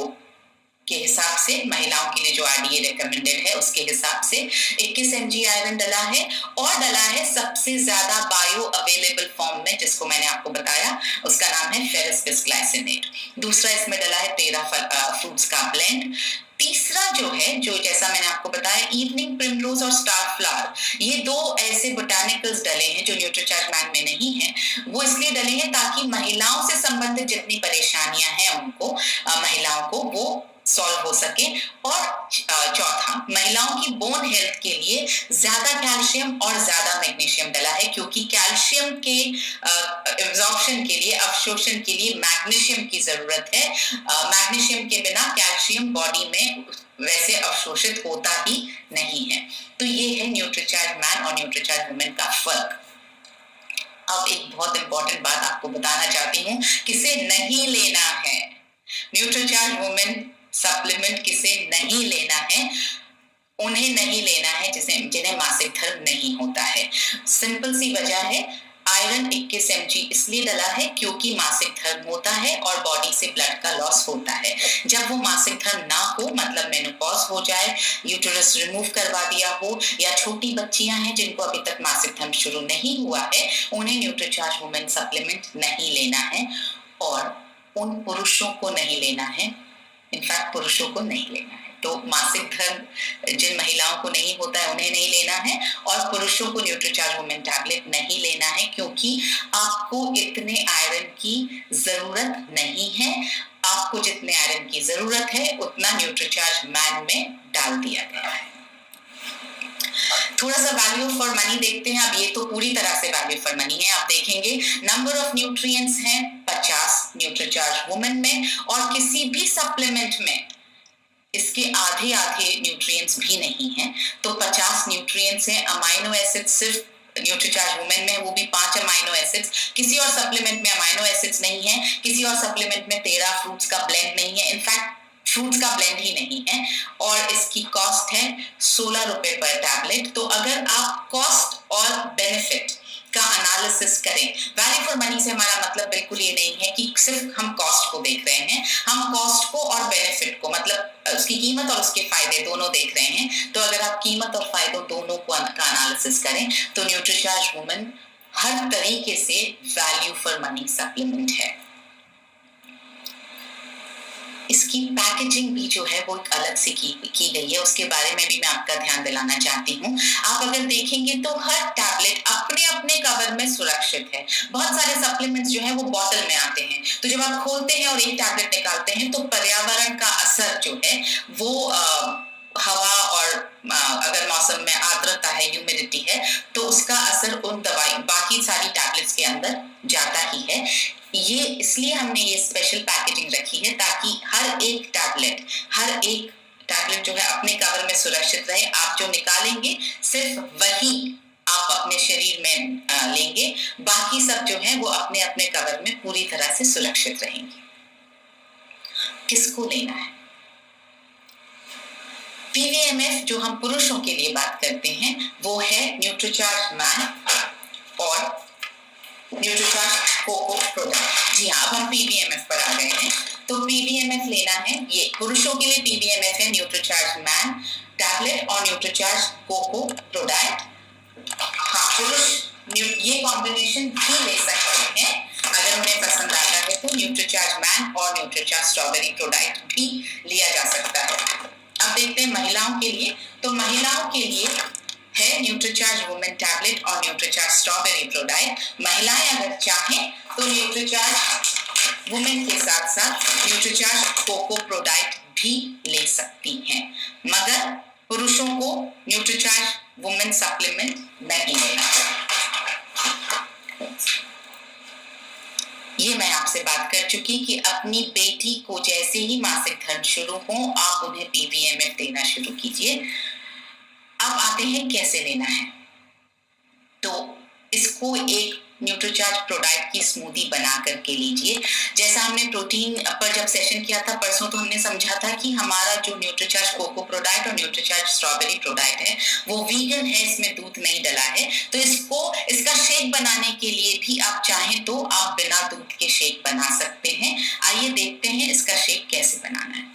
के हिसाब से, महिलाओं के लिए जो RDA रेकमेंडेड है उसके हिसाब से 21 mg आयरन डला है, और डला है सबसे ज्यादा बायो अवेलेबल फॉर्म में, जिसको मैंने आपको बताया, उसका नाम है फेरस बिस्ग्लाइसिनेट। दूसरा इसमें डला है 13 फ्रूट्स का ब्लेंड। तीसरा जो है, जो जैसा मैंने आपको बताया, इवनिंग प्रिमरोज और स्टार फ्लावर, ये दो ऐसे बोटानिकल्स डले हैं जो न्यूट्रीचार्ज मैन में नहीं है। वो इसलिए डले हैं ताकि महिलाओं से संबंधित जितनी परेशानियां हैं उनको, महिलाओं को वो सॉल्व हो सके। और चौथा, महिलाओं की बोन हेल्थ के लिए ज्यादा कैल्शियम और ज्यादा मैग्नीशियम डला है, क्योंकि कैल्शियम के एब्जॉर्प्शन के लिए, अवशोषण के लिए मैग्नीशियम की जरूरत है। मैग्नीशियम के बिना कैल्शियम बॉडी में वैसे अवशोषित होता ही नहीं है। तो ये है न्यूट्रीचार्ज मैन और न्यूट्रीचार्ज वुमेन का फर्क। अब एक बहुत इंपॉर्टेंट बात आपको बताना चाहती हूँ, किसे नहीं लेना है न्यूट्रीचार्ज वुमेन सप्लीमेंट, किसे नहीं लेना है? उन्हें नहीं लेना है जिन्हें मासिक धर्म नहीं होता है। सिंपल सी वजह है, आयरन 21 mg इसलिए डला है क्योंकि मासिक धर्म होता है और बॉडी से ब्लड का लॉस होता है। जब वो मासिक धर्म ना हो, मतलब मेनोपॉज हो जाए, यूटेरस रिमूव करवा दिया हो, या छोटी बच्चियां हैं जिनको अभी तक मासिक धर्म शुरू नहीं हुआ है, उन्हें न्यूट्रीचार्ज वुमेन सप्लीमेंट नहीं लेना है। और उन पुरुषों को नहीं लेना है, इनफैक्ट पुरुषों को नहीं लेना है। तो मासिक धर्म जिन महिलाओं को नहीं होता है उन्हें नहीं लेना है, और पुरुषों को न्यूट्रीचार्ज वुमेन टैबलेट नहीं लेना है, क्योंकि आपको इतने आयरन की जरूरत नहीं है। आपको जितने आयरन की जरूरत है उतना न्यूट्रीचार्ज मैन में डाल दिया गया है। थोड़ा सा वैल्यू फॉर मनी देखते हैं। अब ये तो पूरी तरह से वैल्यू फॉर मनी है। आप देखेंगे नंबर ऑफ न्यूट्रिएंट्स हैं 50 न्यूट्रीचार्ज वुमेन में, और किसी भी सप्लीमेंट में इसके आधे न्यूट्रिएंट्स भी नहीं हैं। तो 50 न्यूट्रिएंट्स हैं। अमाइनो एसिड्स सिर्फ न्यूट्रीचार्ज वुमेन में, वो भी 5 अमाइनो एसिड्स। किसी और सप्लीमेंट में अमाइनो एसिड्स नहीं है, किसी और सप्लीमेंट में 13 फ्रूट्स का ब्लेंड नहीं है, इनफैक्ट फ्रूट्स का ब्लेंड ही नहीं है। और इसकी कॉस्ट है 16 रुपए पर टैबलेट। तो अगर आप कॉस्ट और बेनिफिट का एनालिसिस करें, वैल्यू फॉर मनी से हमारा मतलब बिल्कुल ये नहीं है कि सिर्फ हम कॉस्ट को देख रहे हैं, हम कॉस्ट को और बेनिफिट को, मतलब उसकी कीमत और उसके फायदे दोनों देख रहे हैं। तो अगर आप कीमत और फायदों दोनों को का एनालिसिस करें तो न्यूट्रीचार्ज वुमेन हर तरीके से वैल्यू फॉर मनी सप्लीमेंट है। इसकी पैकेजिंग भी जो है वो एक अलग से की गई है, उसके बारे में भी मैं आपका ध्यान दिलाना चाहती हूँ। आप अगर देखेंगे तो हर टैबलेट अपने अपने कवर में सुरक्षित है। बहुत सारे सप्लीमेंट्स जो है वो बॉटल में आते हैं, तो जब आप खोलते हैं और एक टैबलेट निकालते हैं तो पर्यावरण का असर जो है वो हवा और अगर मौसम में आर्द्रता है, ह्यूमिडिटी है, तो उसका असर उन दवाई बाकी सारी टैबलेट्स के अंदर जाता ही है। ये इसलिए हमने ये स्पेशल पैकेजिंग रखी है ताकि हर एक टैबलेट जो है अपने कवर में सुरक्षित रहे। आप जो निकालेंगे सिर्फ वही आप अपने शरीर में लेंगे, बाकी सब जो है वो अपने अपने कवर में पूरी तरह से सुरक्षित रहेंगे। किसको लेना है? PVMF जो हम पुरुषों के लिए बात करते हैं वो है न्यूट्रीचार्ज मैन और न्यूट्रीचार्ज कोको प्रोडक्ट। जी हाँ, अब हम PVMF पर आ गए हैं। तो PVMF लेना है, ये पुरुषों के लिए PVMF है न्यूट्रीचार्ज मैन टैबलेट और न्यूट्रीचार्ज कोको प्रोडक्ट। हाँ, पुरुष ये कॉम्बिनेशन भी ले सकते हैं अगर उन्हें पसंद आता है, तो न्यूट्रीचार्ज मैन और न्यूट्रीचार्ज स्ट्रॉबेरी प्रोडक्ट भी लिया जा सकता है। अब देखते हैं महिलाओं के लिए। तो महिलाओं के लिए है न्यूट्रीचार्ज वुमेन टैबलेट और न्यूट्रीचार्ज स्ट्रॉबेरी प्रोडक्ट। महिलाएं अगर चाहें तो न्यूट्रीचार्ज वुमेन के साथ साथ न्यूट्रीचार्ज कोको प्रोडक्ट भी ले सकती हैं, मगर पुरुषों को न्यूट्रीचार्ज वुमेन सप्लीमेंट नहीं लेना। ये मैं आपसे बात कर चुकी कि अपनी बेटी को जैसे ही मासिक धर्म शुरू हो आप उन्हें PVMF देना शुरू कीजिए। अब आते हैं कैसे लेना है। तो इसको एक न्यूट्रीचार्ज प्रोडक्ट की स्मूदी बना करके लीजिए। जैसा हमने प्रोटीन पर जब सेशन किया था परसों, तो हमने समझा था कि हमारा जो न्यूट्रीचार्ज कोको प्रोडक्ट और न्यूट्रीचार्ज स्ट्रॉबेरी प्रोडक्ट है वो वीगन है, इसमें दूध नहीं डला है। तो इसका शेक बनाने के लिए भी आप चाहें तो आप बिना दूध के शेक बना सकते हैं। आइए देखते हैं इसका शेक कैसे बनाना है।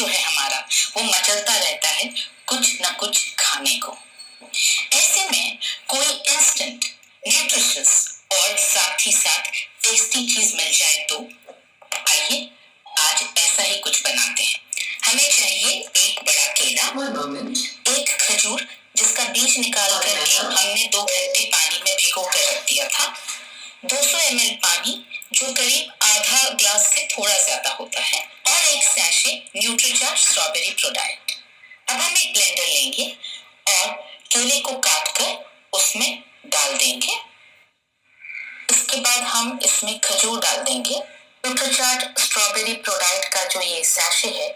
जो है हमारा वो मचलता रहता है कुछ न कुछ खाने को। ऐसे में कोई इंस्टेंट, न्यूट्रिशियस और साथ ही साथ टेस्टी चीज मिल जाए तो आइए आज ऐसा ही कुछ बनाते हैं। हमें चाहिए एक बड़ा केला, एक खजूर जिसका बीज निकाल करके हमने 2 घंटे पानी में भिगो कर रख दिया था, 200 ml पानी जो करीब आधा ग्लास से थोड़ा ज्यादा होता है, और एक सैशे न्यूट्रीचार्ज स्ट्रॉबेरी प्रोडाइट। अब हम एक ब्लेंडर लेंगे और केले को काट कर उसमें डाल देंगे। इसके बाद हम इसमें खजूर डाल देंगे। न्यूट्रीचार्ज स्ट्रॉबेरी प्रोडाइट का जो ये सैशे है,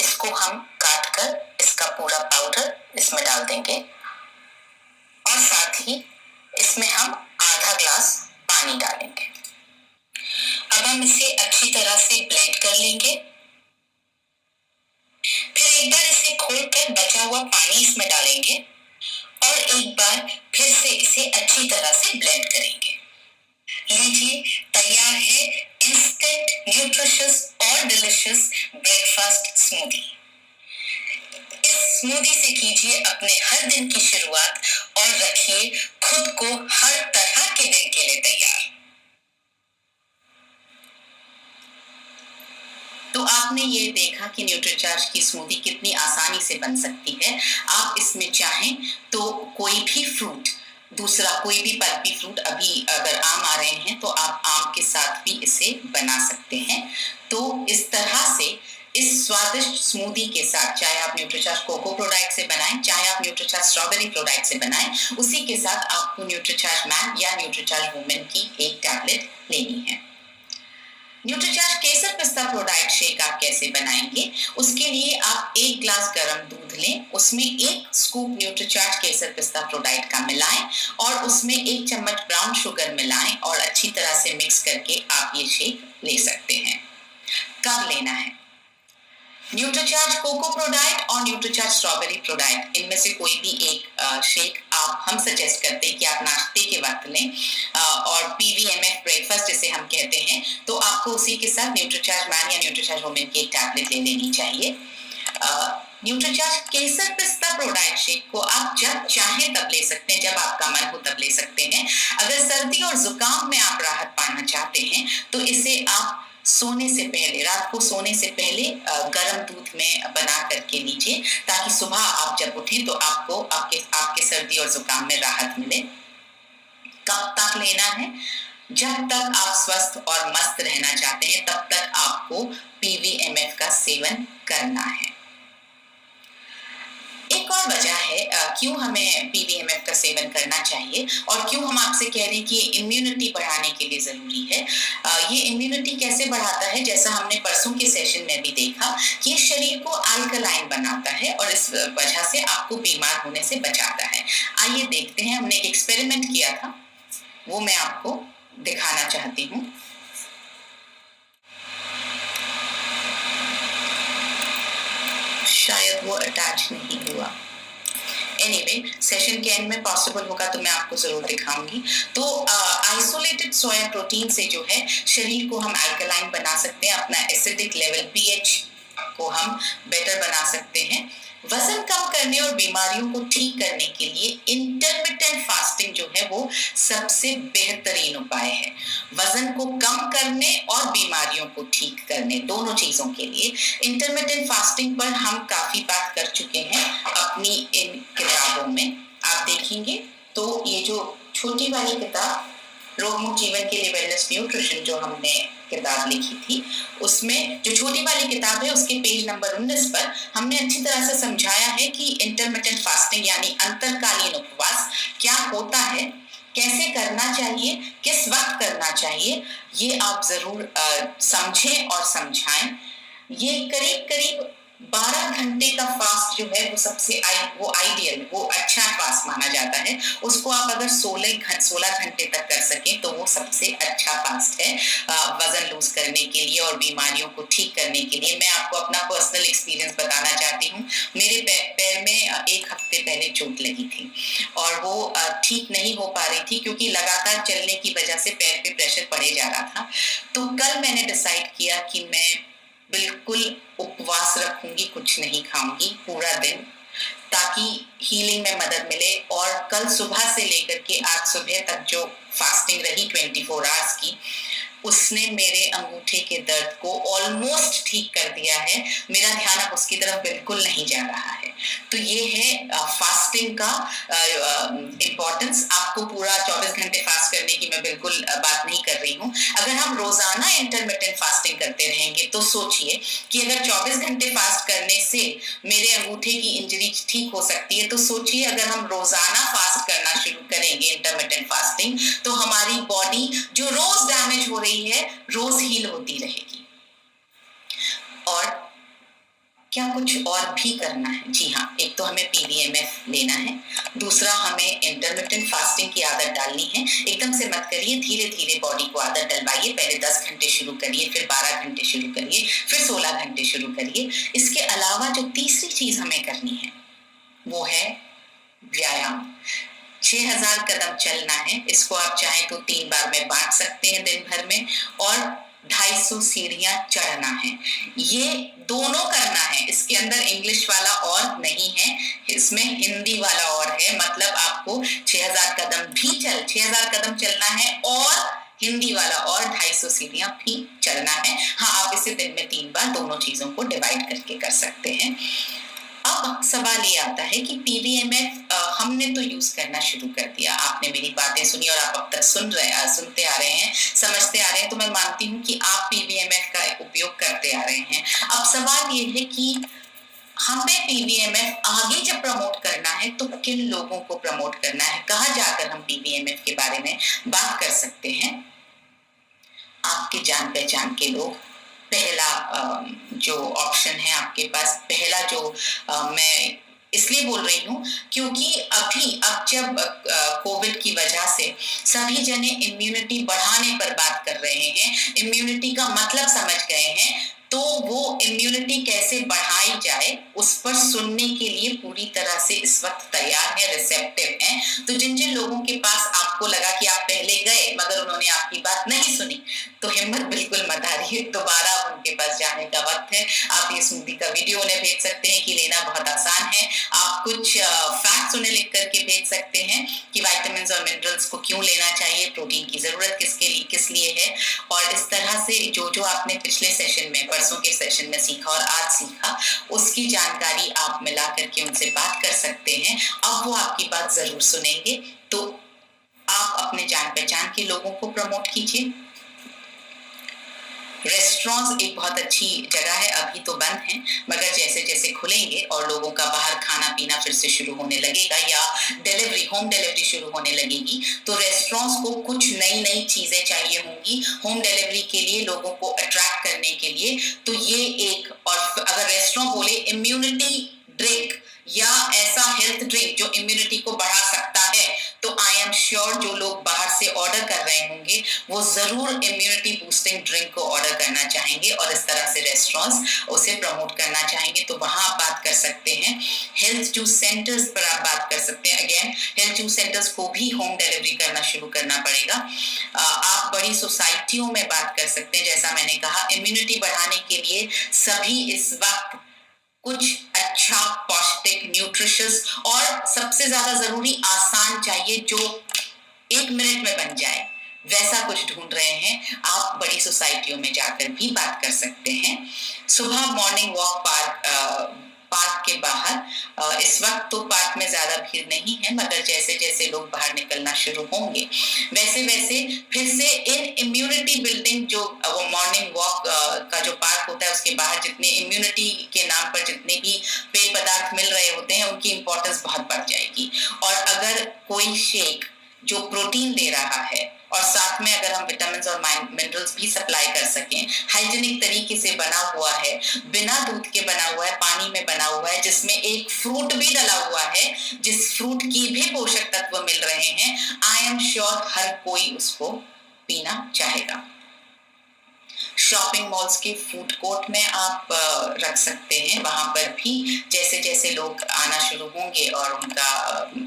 इसको हम काट कर इसका पूरा पाउडर इसमें डाल देंगे और साथ ही इसमें हम आधा ग्लास पानी डालेंगे। अब हम इसे अच्छी तरह से ब्लेंड कर लेंगे। फिर एक बार इसे खोलकर बचा हुआ पानी इसमें डालेंगे और एक बार फिर से इसे अच्छी तरह से ब्लेंड करेंगे। लीजिए, तैयार है इंस्टेंट, न्यूट्रिशियस और डिलिशियस ब्रेकफास्ट स्मूदी। इस स्मूदी से कीजिए अपने हर दिन की शुरुआत और रखिए खुद को हर तरह के दिन के लिए तैयार। तो आपने ये देखा कि न्यूट्रीचार्ज की स्मूदी कितनी आसानी से बन सकती है। आप इसमें चाहें तो कोई भी फ्रूट, दूसरा कोई भी पल्पी फ्रूट, अभी अगर आम आ रहे हैं तो आप आम के साथ भी इसे बना सकते हैं। तो इस तरह से इस स्वादिष्ट स्मूदी के साथ, चाहे आप न्यूट्रीचार्ज कोको प्रोडक्ट से बनाएं, चाहे आप न्यूट्रीचार्ज स्ट्रॉबेरी प्रोडक्ट से बनाएं, उसी के साथ आपको न्यूट्रीचार्ज मैन या न्यूट्रीचार्ज वुमेन की एक टैबलेट लेनी है। न्यूट्रीचार्ज केसर पिस्ता प्रोडक्ट शेक आप कैसे बनाएंगे? उसके लिए आप 1 ग्लास गर्म दूध लें, उसमें 1 स्कूप न्यूट्रीचार्ज केसर पिस्ता प्रोडक्ट का मिलाएं और उसमें 1 चम्मच ब्राउन शुगर मिलाएं और अच्छी तरह से मिक्स करके आप ये शेक ले सकते हैं। कब लेना है? न्यूट्रीचार्ज कोको प्रोडक्ट और न्यूट्रीचार्ज स्ट्रॉबेरी प्रोडक्ट, इनमें से कोई भी एक शेक हम सजेस्ट करते हैं कि आप नाश्ते के वक्त लें, और PVMF ब्रेकफास्ट जिसे हम कहते हैं, तो आपको उसी के साथ न्यूट्रीचार्ज मैन या न्यूट्रीचार्ज वुमेन की एक टैबलेट ले लेनी चाहिए। न्यूट्रीचार्ज केसर पिस्ता प्रोडक्ट शेक को आप जब चाहें तब ले सकते हैं, जब आपका मन हो तब ले सकते हैं। अगर सर्दी और जुकाम में आप राहत पाना चाहते हैं तो इसे आप सोने से पहले, रात को सोने से पहले गर्म दूध में बना करके लीजिए, ताकि सुबह आप जब उठें तो आपको आपके सर्दी और जुकाम में राहत मिले। कब तक लेना है? जब तक आप स्वस्थ और मस्त रहना चाहते हैं तब तक आपको PVMF का सेवन करना है। एक और वजह है क्यों हमें PVMF का सेवन करना चाहिए और क्यों हम आपसे कह रहे हैं कि इम्यूनिटी बढ़ाने के लिए जरूरी है। ये इम्यूनिटी कैसे बढ़ाता है? जैसा हमने परसों के सेशन में भी देखा, ये शरीर को अल्कलाइन बनाता है और इस वजह से आपको बीमार होने से बचाता है। आइए देखते हैं, हमने एक एक्सपेरिमेंट किया था, वो मैं आपको दिखाना चाहती हूँ। शायद वो अटैच नहीं हुआ। एनीवे, सेशन के एंड में पॉसिबल होगा तो मैं आपको जरूर दिखाऊंगी। तो आइसोलेटेड सोया प्रोटीन से जो है शरीर को हम अल्कलाइन बना सकते हैं, अपना एसिडिक लेवल pH को हम बेटर बना सकते हैं। वजन कम करने और बीमारियों को ठीक करने के लिए इंटरमिटेंट फास्टिंग जो है वो सबसे बेहतरीन उपाय है। वजन को कम करने और बीमारियों को ठीक करने, दोनों चीजों के लिए इंटरमिटेंट फास्टिंग पर हम काफी बात कर चुके हैं अपनी इन किताबों में। आप देखेंगे तो ये जो छोटी वाली किताब रोग मुक्त जीवन के लिए वेलनेस न्यूट्रिशन जो हमने किताब लिखी थी, उसमें जो छोटी वाली किताब है उसके पेज नंबर 19 पर हमने अच्छी तरह से समझाया है कि इंटरमिटेंट फास्टिंग यानी अंतरकालीन उपवास क्या होता है, कैसे करना चाहिए, किस वक्त करना चाहिए, ये आप जरूर समझें और समझाएं। ये करीब करीब 12 घंटे का फास्ट जो है वो सबसे आइडियल, वो अच्छा फास्ट माना जाता है। उसको आप अगर 16 घंटे तक कर सकें तो वो सबसे अच्छा फास्ट है वजन लूज करने के लिए और बीमारियों को ठीक करने के लिए। मैं आपको अपना पर्सनल एक्सपीरियंस बताना चाहती हूँ। मेरे पैर में 1 हफ्ते पहले चोट लगी थी और वो ठीक नहीं हो पा रही थी क्योंकि लगातार चलने की वजह से पैर पे प्रेशर पड़े जा रहा था। तो कल मैंने डिसाइड किया कि मैं बिल्कुल उपवास रखूंगी, कुछ नहीं खाऊंगी पूरा दिन, ताकि हीलिंग में मदद मिले। और कल सुबह से लेकर के आज सुबह तक जो फास्टिंग रही 24 आवर्स की, उसने मेरे अंगूठे के दर्द को ऑलमोस्ट ठीक कर दिया है। मेरा ध्यान अब उसकी तरफ बिल्कुल नहीं जा रहा है। तो ये है फास्टिंग का इम्पोर्टेंस। आपको पूरा 24 घंटे फास्ट करने की मैं बिल्कुल बात नहीं कर रही हूँ। अगर हम रोजाना इंटरमिटेंट फास्टिंग करते रहेंगे तो सोचिए कि अगर 24 घंटे फास्ट करने से मेरे अंगूठे की इंजरी ठीक हो सकती है, तो सोचिए अगर हम रोजाना फास्ट करना शुरू करेंगे इंटरमिटेंट फास्टिंग, तो हमारी बॉडी जो रोज डैमेज हो रही है रोज हील होती रहेगी। और क्या कुछ और भी करना है? जी हाँ, एक तो हमें PVMF लेना है, दूसरा हमें इंटरमिटेंट फास्टिंग की आदत डालनी है। एकदम से मत करिए, धीरे धीरे बॉडी को आदत डलवाइए। पहले 10 घंटे शुरू करिए, फिर 12 घंटे शुरू करिए, फिर 16 घंटे शुरू करिए। इसके अलावा जो तीसरी चीज हमें करनी है वो है व्यायाम। 6000 कदम चलना है। इसको आप चाहें तो 3 बार में बांट सकते हैं दिन भर में, और 250 सीढ़ियां चढ़ना है। ये दोनों करना है। इसके अंदर इंग्लिश वाला और नहीं है, इसमें हिंदी वाला और है। मतलब आपको 6000 कदम चलना है और हिंदी वाला और 250 सीढ़ियां भी चलना है। हाँ, आप इसे दिन में 3 बार दोनों चीजों को डिवाइड करके कर सकते हैं। अब सवाल ये आता है कि PVMF हमने तो यूज करना शुरू कर दिया, आपने मेरी बातें सुनी और आप अब तक सुनते आ रहे हैं, समझते आ रहे हैं, तो मैं मानती हूँ कि आप PVMF का उपयोग करते आ रहे हैं। अब सवाल ये है कि हमें PVMF आगे जब प्रमोट करना है तो किन लोगों को प्रमोट करना है, कहाँ जाकर हम PVMF के बारे में बात कर सकते हैं? आपके जान पहचान के लोग, पहला जो ऑप्शन है आपके पास, पहला जो मैं इसलिए बोल रही हूँ क्योंकि अब जब कोविड की वजह से सभी जने इम्यूनिटी बढ़ाने पर बात कर रहे हैं, इम्यूनिटी का मतलब समझ गए हैं, तो वो इम्यूनिटी कैसे बढ़ाई जाए उस पर सुनने के लिए पूरी तरह से इस वक्त तैयार है, रिसेप्टिव हैं। तो जिन जिन लोगों के पास आपको लगा कि आप पहले गए मगर उन्होंने आपकी बात नहीं सुनी, तो हिम्मत बिल्कुल मत हारिए, दोबारा उनके पास जाने का वक्त है। आप ये स्मूदी का वीडियो उन्हें भेज सकते हैं कि लेना बहुत आसान है। आप कुछ फैक्ट्स उन्हें लिख करके भेज सकते हैं कि विटामिन्स और मिनरल्स को क्यों लेना चाहिए, प्रोटीन की जरूरत किस लिए है। और इस तरह से जो आपने पिछले सेशन में, परसों के सेशन में सीखा और आज सीखा, उसकी जानकारी आप मिला करके उनसे बात कर सकते हैं। अब वो आपकी बात जरूर सुनेंगे। तो आप अपने जान पहचान के लोगों को प्रमोट कीजिए। रेस्टोरेंट्स एक बहुत अच्छी जगह है, अभी तो बंद हैं, मगर जैसे जैसे खुलेंगे और लोगों का बाहर खाना पीना फिर से शुरू होने लगेगा या होम डिलीवरी शुरू होने लगेगी, तो रेस्टोरेंट्स को कुछ नई चीजें चाहिए होंगी होम डिलीवरी के लिए, लोगों को अट्रैक्ट करने के लिए। तो ये एक, और अगर रेस्टोरेंट बोले इम्यूनिटी ड्रिंक या ऐसा हेल्थ ड्रिंक जो इम्यूनिटी को बढ़ा सकता है, तो आई एम श्योर जो लोग बाहर से ऑर्डर कर रहे होंगे वो जरूर इम्यूनिटी बूस्टिंग ड्रिंक को ऑर्डर करना चाहेंगे और इस तरह से रेस्टोरेंट्स उसे प्रमोट करना चाहेंगे। तो वहां आप बात कर सकते हैं। हेल्थ जूस सेंटर्स पर आप बात कर सकते हैं। अगेन, हेल्थ जूस सेंटर्स को भी होम डिलीवरी करना शुरू करना पड़ेगा। आप बड़ी सोसाइटियों में बात कर सकते हैं। जैसा मैंने कहा, इम्यूनिटी बढ़ाने के लिए सभी इस वक्त कुछ अच्छा, पौष्टिक, न्यूट्रिशियस और सबसे ज्यादा जरूरी आसान चाहिए, जो 1 मिनट में बन जाए, वैसा कुछ ढूंढ रहे हैं। आप बड़ी सोसाइटियों में जाकर भी बात कर सकते हैं। सुबह मॉर्निंग वॉक पार्क के बाहर, इस वक्त तो पार्क में ज्यादा भीड़ नहीं है, मगर जैसे जैसे लोग बाहर निकलना शुरू होंगे वैसे वैसे फिर से इन इम्यूनिटी बिल्डिंग, जो वो मॉर्निंग वॉक का जो पार्क होता है उसके बाहर जितने इम्यूनिटी के नाम पर जितने भी पेय पदार्थ मिल रहे होते हैं उनकी इंपॉर्टेंस बहुत बढ़ जाएगी। और अगर कोई शेक जो प्रोटीन दे रहा है और साथ में अगर हम विटामिन्स और मिनरल्स भी सप्लाई कर सकें, हाइजीनिक तरीके से बना हुआ है, बिना दूध के बना हुआ है, पानी में बना हुआ है, जिसमें एक फ्रूट भी डला हुआ है, जिस फ्रूट की भी पोषक तत्व मिल रहे हैं, आई एम श्योर हर कोई उसको पीना चाहेगा। शॉपिंग मॉल्स के फूड कोर्ट में आप रख सकते हैं। वहां पर भी जैसे जैसे लोग आना शुरू होंगे और उनका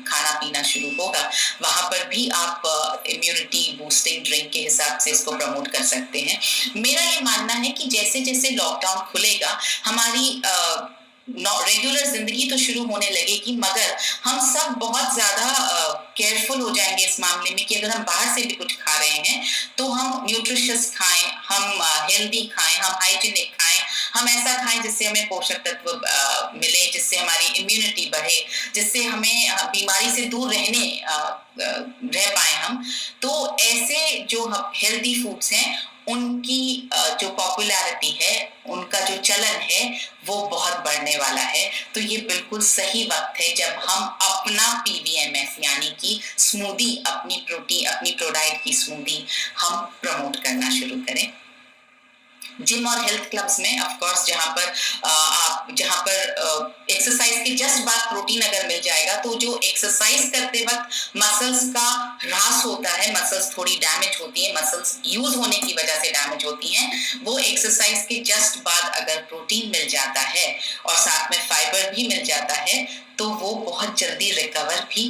खाना पीना शुरू होगा, वहां पर भी आप इम्यूनिटी बूस्टिंग ड्रिंक के हिसाब से इसको प्रमोट कर सकते हैं। मेरा ये मानना है कि जैसे जैसे लॉकडाउन खुलेगा, हमारी रेगुलर जिंदगी तो शुरू होने लगेगी, मगर हम सब बहुत ज्यादा केयरफुल हो जाएंगे इस मामले में कि अगर हम बाहर से भी कुछ खा रहे हैं तो हम न्यूट्रिशियस खाएं, हम हेल्दी खाएं, हम हाइजीनिक खाएं, हम ऐसा खाएं जिससे हमें पोषक तत्व मिले, जिससे हमारी इम्यूनिटी बढ़े, जिससे हमें बीमारी से दूर रह पाए हम। तो ऐसे जो हेल्दी फूड्स हैं उनकी जो पॉपुलैरिटी है, उनका जो चलन है, वो बहुत बढ़ने वाला है। तो ये बिल्कुल सही वक्त है जब हम अपना PBMS यानी कि स्मूदी, अपनी प्रोडाइट की स्मूदी हम प्रमोट करना शुरू करें। जिम और हेल्थ क्लब्स में ऑफ कोर्स जहां पर एक्सरसाइज के जस्ट बाद प्रोटीन अगर मिल जाएगा तो जो एक्सरसाइज करते वक्त मसल्स का ह्रास होता है, मसल्स थोड़ी डैमेज होती है, मसल्स यूज होने की वजह से डैमेज होती हैं, वो एक्सरसाइज के जस्ट बाद अगर प्रोटीन मिल जाता है और साथ में फाइबर भी मिल जाता है तो वो बहुत जल्दी रिकवर भी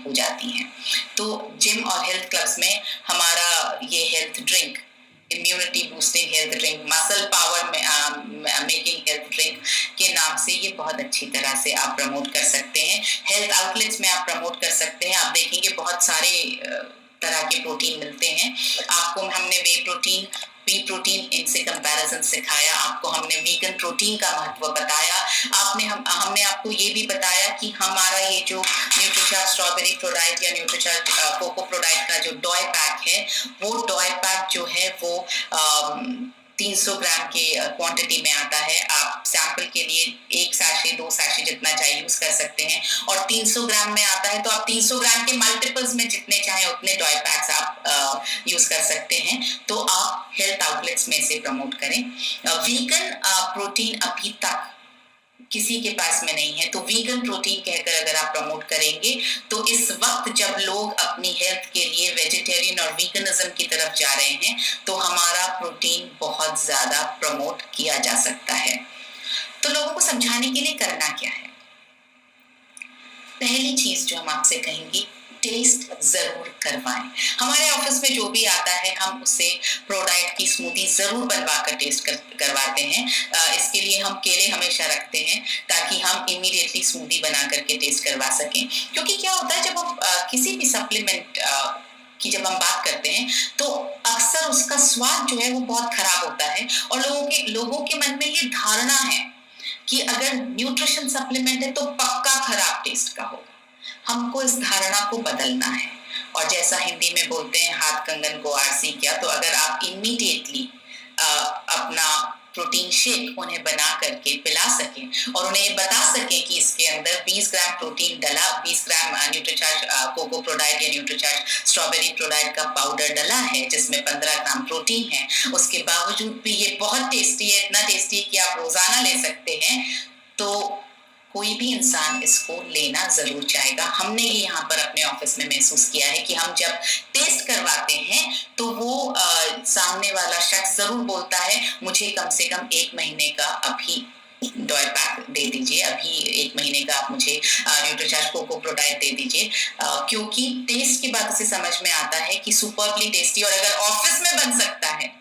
हो जाती हैं। तो जिम और हेल्थ क्लब्स में हमारा ये health drink, immunity boosting health drink, muscle power making health drink के नाम से ये बहुत अच्छी तरह से आप प्रमोट कर सकते हैं। हेल्थ आउटलेट्स में आप प्रमोट कर सकते हैं। आप देखेंगे बहुत सारे तरह के प्रोटीन मिलते हैं। आपको हमने वे प्रोटीन, पी प्रोटीन, इनसे कंपैरिजन सिखाया, आपको हमने वीगन प्रोटीन का महत्व बताया, हमने आपको ये भी बताया कि हमारा ये जो न्यूट्रीचार्ज स्ट्रॉबेरी प्रोडाइट या न्यूट्रीचार्ज कोको प्रोडाइट का जो डॉय पैक है, वो डॉय पैक जो है वो 300 ग्राम के क्वांटिटी में आता है। आप सैंपल के लिए 1 सैशे 2 सैशे जितना चाहिए यूज कर सकते हैं, और 300 ग्राम में आता है तो आप 300 ग्राम के मल्टीपल्स में जितने चाहे उतने डॉय पैक्स आप यूज कर सकते हैं। तो आप हेल्थ आउटलेट्स में इसे प्रमोट करें। वीगन प्रोटीन अभी तक किसी के पास में नहीं है, तो वीगन प्रोटीन कहकर अगर आप प्रमोट करेंगे तो इस वक्त जब लोग अपनी हेल्थ के लिए वेजिटेरियन और वीगनिज्म की तरफ जा रहे हैं तो हमारा प्रोटीन बहुत ज्यादा प्रमोट किया जा सकता है। तो लोगों को समझाने के लिए करना क्या है? पहली चीज जो हम आपसे कहेंगे, टेस्ट जरूर करवाएं। हमारे ऑफिस में जो भी आता है हम उसे प्रोडाइट की स्मूदी जरूर बनवा कर टेस्ट करवाते हैं। इसके लिए हम केले हमेशा रखते हैं ताकि हम इमीडिएटली स्मूदी बना करके टेस्ट करवा सकें। क्योंकि क्या होता है जब हम किसी भी सप्लीमेंट की जब हम बात करते हैं तो अक्सर उसका स्वाद जो है वो बहुत खराब होता है, और लोगों के मन में ये धारणा है कि अगर न्यूट्रिशन सप्लीमेंट है तो पक्का खराब टेस्ट का होगा। हमको इस धारणा को बदलना है, और जैसा हिंदी में बोलते हैं, हाथ कंगन को आरसी क्या। तो अगर आप इमीडिएटली अपना प्रोटीन शेक उन्हें बना करके पिला सकें और उन्हें ये बता सकें कि इसके अंदर 20 ग्राम प्रोटीन डला, 20 ग्राम न्यूट्रीचार्ज कोको प्रोडाइट या न्यूट्रीचार्ज स्ट्रॉबेरी प्रोडाइट का पाउडर डला है जिसमें 15 ग्राम प्रोटीन है, उसके बावजूद भी ये बहुत टेस्टी है, इतना टेस्टी है कि आप रोजाना ले सकते हैं, तो कोई भी इंसान इसको लेना जरूर चाहेगा। हमने ये यहाँ पर अपने ऑफिस में महसूस किया है कि हम जब टेस्ट करवाते हैं तो वो सामने वाला शख्स जरूर बोलता है मुझे कम से कम 1 महीने का अभी डॉय पैक दे दीजिए, अभी 1 महीने का आप मुझे न्यूट्रीचार्ज कोको प्रोडाइट दे दीजिए, क्योंकि टेस्ट की बात से समझ में आता है कि सुपरबली टेस्टी, और अगर ऑफिस में बन सकता है,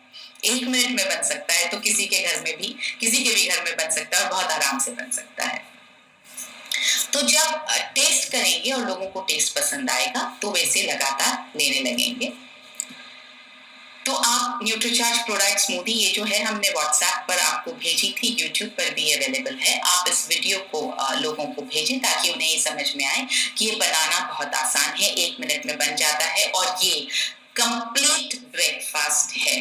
1 मिनट में बन सकता है, तो किसी के भी घर में बन सकता है और बहुत आराम से बन सकता है। तो जब टेस्ट करेंगे और लोगों को टेस्ट पसंद आएगा तो वैसे लगातार लेने लगेंगे। तो आप न्यूट्रीचार्ज प्रोडाइट स्मूदी ये जो है हमने व्हाट्सएप पर आपको भेजी थी, यूट्यूब पर भी अवेलेबल है। आप इस वीडियो को लोगों को भेजें ताकि उन्हें ये समझ में आए कि ये बनाना बहुत आसान है, 1 मिनट में बन जाता है, और ये कंप्लीट ब्रेकफास्ट है।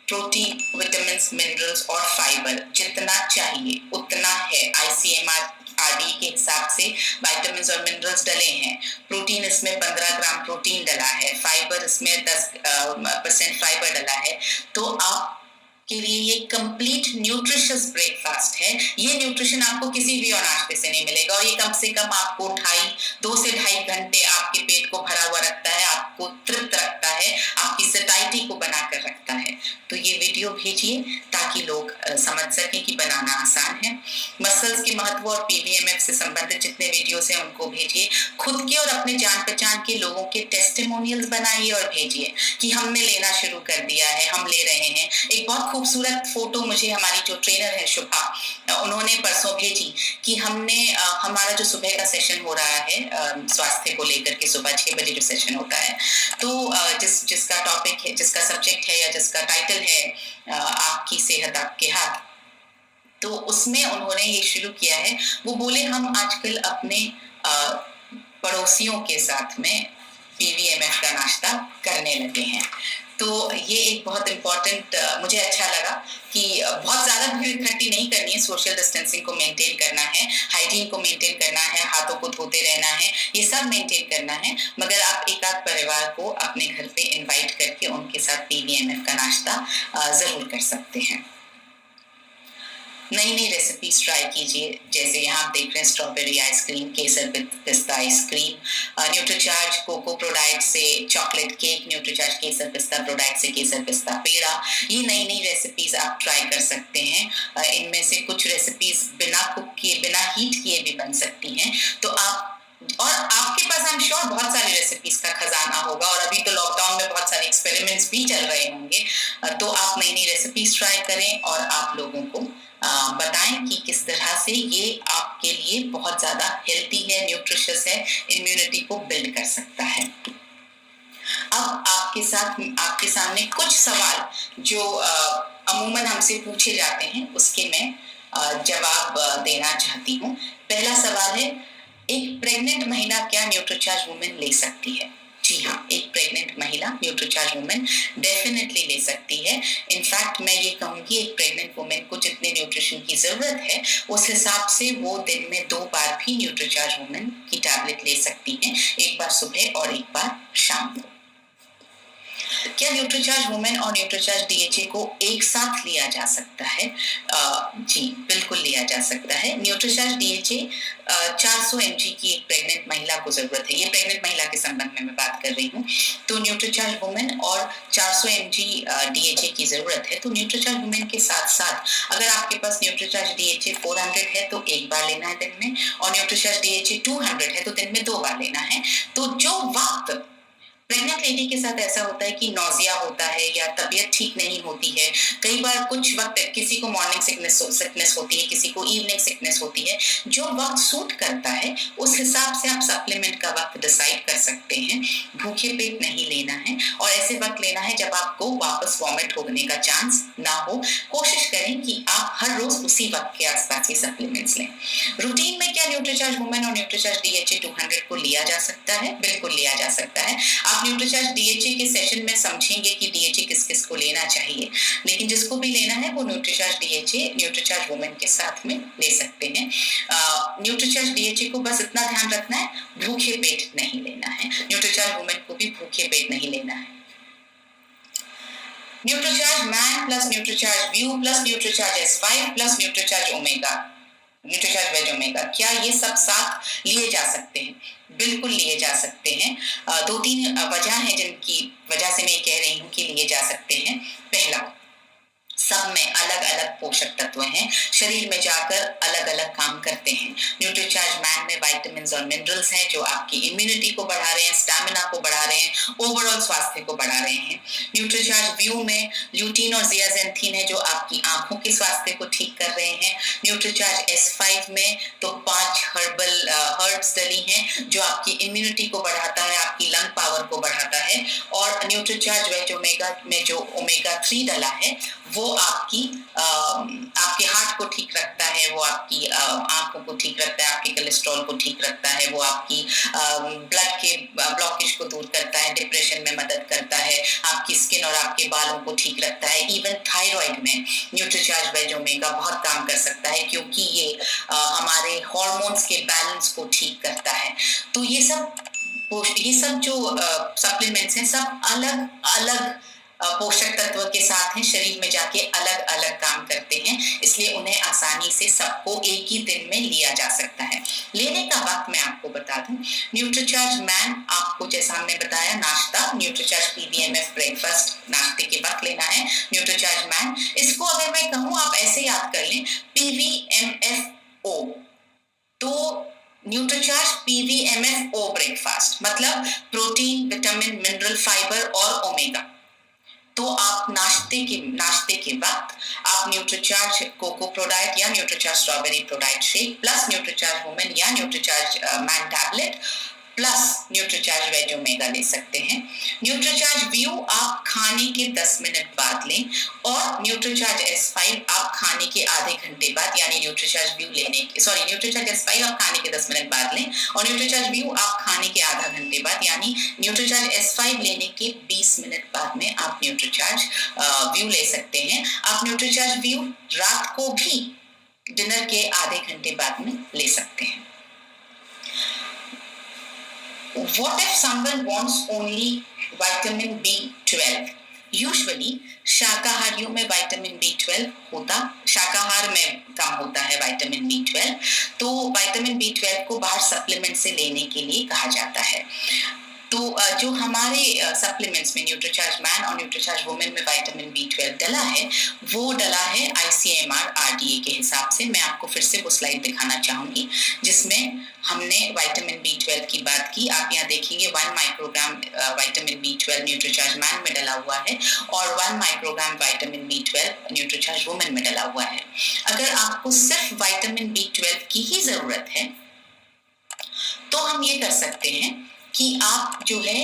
प्रोटीन, विटामिन, मिनरल्स और फाइबर जितना चाहिए उतना है। ICMR RD के हिसाब से विटामिन और मिनरल्स डले हैं। प्रोटीन इसमें 15 ग्राम प्रोटीन डला है, फाइबर इसमें 10% फाइबर डला है। तो आप के लिए ये कंप्लीट न्यूट्रिशियस ब्रेकफास्ट है। ये न्यूट्रिशन आपको किसी भी और नाश्ते से नहीं मिलेगा, और ये कम से कम आपको 2 से ढाई घंटे आपके पेट को भरा हुआ रखता है, आपको तृप्त रखता है, आपकी सटाइटी को बनाकर रखता है। तो ये वीडियो भेजिए ताकि लोग समझ सकें कि बनाना आसान है। मसल्स के महत्व और पीवीएमएफ से संबंधित जितने वीडियोस हैं उनको भेजिए। खुद के और अपने जान पहचान के लोगों के टेस्टिमोनियल्स बनाइए और भेजिए कि हमने लेना शुरू कर दिया है, हम ले रहे हैं। एक बहुत खूबसूरत फोटो मुझे हमारी जो ट्रेनर है शुभा, उन्होंने परसों भेजी कि हमने हमारा जो सुबह का सेशन हो रहा है स्वास्थ्य को लेकर के, सुबह 6 बजे जो सेशन होता है, तो जिसका टॉपिक है, जिसका सब्जेक्ट है या जिसका टाइटल है आपकी सेहत आपके हाथ, तो उसमें उन्होंने ये शुरू किया है। वो बोले हम आजकल अपने पड़ोसियों के साथ में पीवीएमएफ का नाश्ता करने लगे हैं। तो ये एक बहुत इम्पोर्टेंट मुझे अच्छा लगा कि बहुत ज़्यादा भीड़ इकट्ठी नहीं करनी है, सोशल डिस्टेंसिंग को मेंटेन करना है, हाइजीन को मेंटेन करना है, हाथों को धोते रहना है, ये सब मेंटेन करना है, मगर आप एक आध परिवार को अपने घर पे इनवाइट करके उनके साथ पीवीएमएफ का नाश्ता ज़रूर कर सकते हैं। नई नई रेसिपीज ट्राई कीजिए, जैसे यहाँ आप देख रहे हैं स्ट्रॉबेरी आइसक्रीम, केसर पिस्ता आइसक्रीम, न्यूट्रीचार्ज कोको प्रोडक्ट से चॉकलेट केक, न्यूट्रीचार्ज केसर पिस्ता प्रोडक्ट से केसर पिस्ता पेड़ा। ये नई नई रेसिपीज आप ट्राई कर सकते हैं। इनमें से कुछ रेसिपीज बिना कुक किए, बिना हीट किए भी बन सकती हैं। तो आप, और आपके पास आई एम श्योर बहुत सारी रेसिपीज का खजाना होगा, और अभी तो लॉकडाउन में बहुत सारे एक्सपेरिमेंट्स भी चल रहे होंगे। तो आप नई नई रेसिपीज ट्राई करें और आप लोगों को बताएं कि किस तरह से ये आपके लिए बहुत ज्यादा हेल्दी है, न्यूट्रिशियस है, इम्यूनिटी को बिल्ड कर सकता है। अब आपके सामने कुछ सवाल जो अमूमन हमसे पूछे जाते हैं उसके मैं जवाब देना चाहती हूँ। पहला सवाल है, एक प्रेग्नेंट महिला क्या न्यूट्रीचार्ज वुमेन ले सकती है? जी हाँ, एक प्रेग्नेंट महिला न्यूट्रीचार्ज वुमेन डेफिनेटली ले सकती है। इनफैक्ट मैं ये कहूँगी एक प्रेग्नेंट वुमेन को जितने न्यूट्रिशन की जरूरत है उस हिसाब से वो दिन में 2 बार भी न्यूट्रीचार्ज वुमेन की टैबलेट ले सकती हैं, एक बार सुबह और एक बार शाम को। क्या न्यूट्रीचार्ज वुमेन और न्यूट्रीचार्ज डीएचए को एक साथ लिया जा सकता है? जी बिल्कुल लिया जा सकता है। न्यूट्रीचार्ज डीएचए 400 mg की एक प्रेग्नेंट महिला को जरूरत है, ये प्रेग्नेंट महिला के संबंध में मैं बात कर रही हूँ। तो न्यूट्रीचार्ज वुमेन और 400 mg डीएचए की जरूरत है। तो न्यूट्रीचार्ज वुमेन के साथ साथ अगर आपके पास न्यूट्रीचार्ज डीएचए 400 है तो एक बार लेना है दिन में, और न्यूट्रीचार्ज डीएचए 200 है तो दिन में 2 बार लेना है। तो जो वक्त प्रेग्नेंट लेडी के साथ ऐसा होता है कि नौजिया होता है या तबीयत ठीक नहीं होती है, कई बार कुछ वक्त किसी को मॉर्निंग सिकनेस होती है, किसी को इवनिंग सिकनेस होती है, जो वक्त सूट करता है उस हिसाब से आप सप्लीमेंट का वक्त डिसाइड कर सकते हैं। भूखे पेट नहीं लेना है, और ऐसे वक्त लेना है जब आपको वापस वॉमिट होने का चांस ना हो। कोशिश करें कि आप हर रोज उसी वक्त के आसपास ही सप्लीमेंट्स लें। रूटीन में क्या न्यूट्रीचार्ज वुमेन और न्यूट्रीचार्ज डीएचए 200 को लिया जा सकता है? बिल्कुल लिया जा सकता है। आप न्यूट्रीचार्ज डीएचए के सेशन में समझेंगे कि डीएचए किस किस को लेना चाहिए, लेकिन जिसको भी लेना है वो न्यूट्रीचार्ज डीएचए न्यूट्रीचार्ज वुमेन के साथ में ले सकते हैं। न्यूट्रीचार्ज डीएचए को बस इतना ध्यान रखना है, भूखे पेट नहीं लेना है। न्यूट्रीचार्ज वुमेन को भी भूखे पेट नहीं लेना है। Nutricharge man plus Nutricharge view plus Nutricharge S5 plus Nutricharge omega, Nutricharge veg omega, क्या ये सब साथ लिए जा सकते हैं? बिल्कुल लिए जा सकते हैं। 2-3 वजह हैं जिनकी वजह से मैं कह रही हूँ कि लिए जा सकते हैं। पहला, सब में अलग अलग पोषक तत्व हैं, शरीर में जाकर अलग अलग काम करते हैं। न्यूट्रीचार्ज मैन में विटामिन्स और मिनरल्स हैं जो आपकी इम्यूनिटी को बढ़ा रहे हैं, स्टैमिना को बढ़ा रहे हैं, ओवरऑल स्वास्थ्य को बढ़ा रहे हैं। न्यूट्रीचार्ज व्यू में ल्यूटीन और जियाजेंथिन है जो आपकी आंखों के स्वास्थ्य को ठीक कर रहे हैं। न्यूट्रीचार्ज S5 में तो 5 हर्ब्स डली हैं जो आपकी इम्यूनिटी को बढ़ाता है, आपकी लंग पावर को बढ़ाता है। और न्यूट्रीचार्ज वेज ओमेगा में जो ओमेगा 3 डला है वो आपके हार्ट को ठीक रखता है, वो आपकी आंखों को ठीक रखता है, आपके कोलेस्ट्रॉल को ठीक रखता है, वो आपकी ब्लड के ब्लॉकेज को दूर करता है, डिप्रेशन में मदद करता है, आपकी स्किन और आपके बालों को ठीक रखता है। इवन थायराइड में न्यूट्रीचार्ज वेज ओमेगा बहुत काम कर सकता है क्योंकि ये हमारे हार्मोन्स के बैलेंस को ठीक करता है। तो ये सब जो सप्लीमेंट्स हैं सब अलग अलग पोषक तत्व के साथ हैं, शरीर में जाके अलग अलग काम करते हैं, इसलिए उन्हें आसानी से सबको एक ही दिन में लिया जा सकता है। लेने का वक्त मैं आपको बता दूं, न्यूट्रीचार्ज मैन आपको जैसा हमने बताया नाश्ता, न्यूट्रीचार्ज पीवीएमएफ ब्रेकफास्ट नाश्ते के वक्त लेना है। न्यूट्रीचार्ज मैन, इसको अगर मैं कहूँ आप ऐसे याद कर लें, पीवीएमएफ तो न्यूट्रीचार्ज PVMF ओ ब्रेकफास्ट मतलब प्रोटीन, विटामिन, मिनरल, फाइबर और ओमेगा। तो आप नाश्ते के बाद आप न्यूट्रीचार्ज कोको प्रोडाइट या Nutricharge strawberry ProDiet shake plus Nutricharge women या Nutricharge man tablet plus Nutricharge veg omega ले सकते हैं। न्यूट्रीचार्ज व्यू आप खाने के 10 मिनट बाद लें और न्यूट्रीचार्ज S5 आप खाने के आधे घंटे बाद, यानी न्यूट्रीचार्ज न्यूट्रीचार्ज S5 आप खाने के 10 मिनट बाद लें और न्यूट्रीचार्ज व्यू आप खाने के आधा घंटे बाद, यानी न्यूट्रीचार्ज S5 लेने के 20 मिनट बाद में आप न्यूट्रीचार्ज व्यू ले सकते हैं। आप न्यूट्रीचार्ज व्यू रात को भी डिनर के आधे घंटे बाद में ले सकते हैं। What if someone wants only vitamin B12? Usually शाकाहारियों में विटामिन B12 होता, शाकाहार में कम होता है विटामिन B12, तो विटामिन B12 को बाहर सप्लीमेंट से लेने के लिए कहा जाता है। तो जो हमारे सप्लीमेंट्स में न्यूट्रीचार्ज मैन और न्यूट्रीचार्ज वुमेन में विटामिन B12 डला है, वो डला है ICMR RDA के हिसाब से। मैं आपको फिर से वो स्लाइड दिखाना चाहूंगी जिसमें हमने विटामिन B12 की बात की। आप यहाँ देखेंगे 1 microgram vitamin B12 Nutricharge man में डला हुआ है और 1 microgram vitamin B12 Nutricharge women में डला हुआ है। अगर आपको सिर्फ विटामिन B12 की ही जरूरत है तो हम ये कर सकते हैं कि आप जो है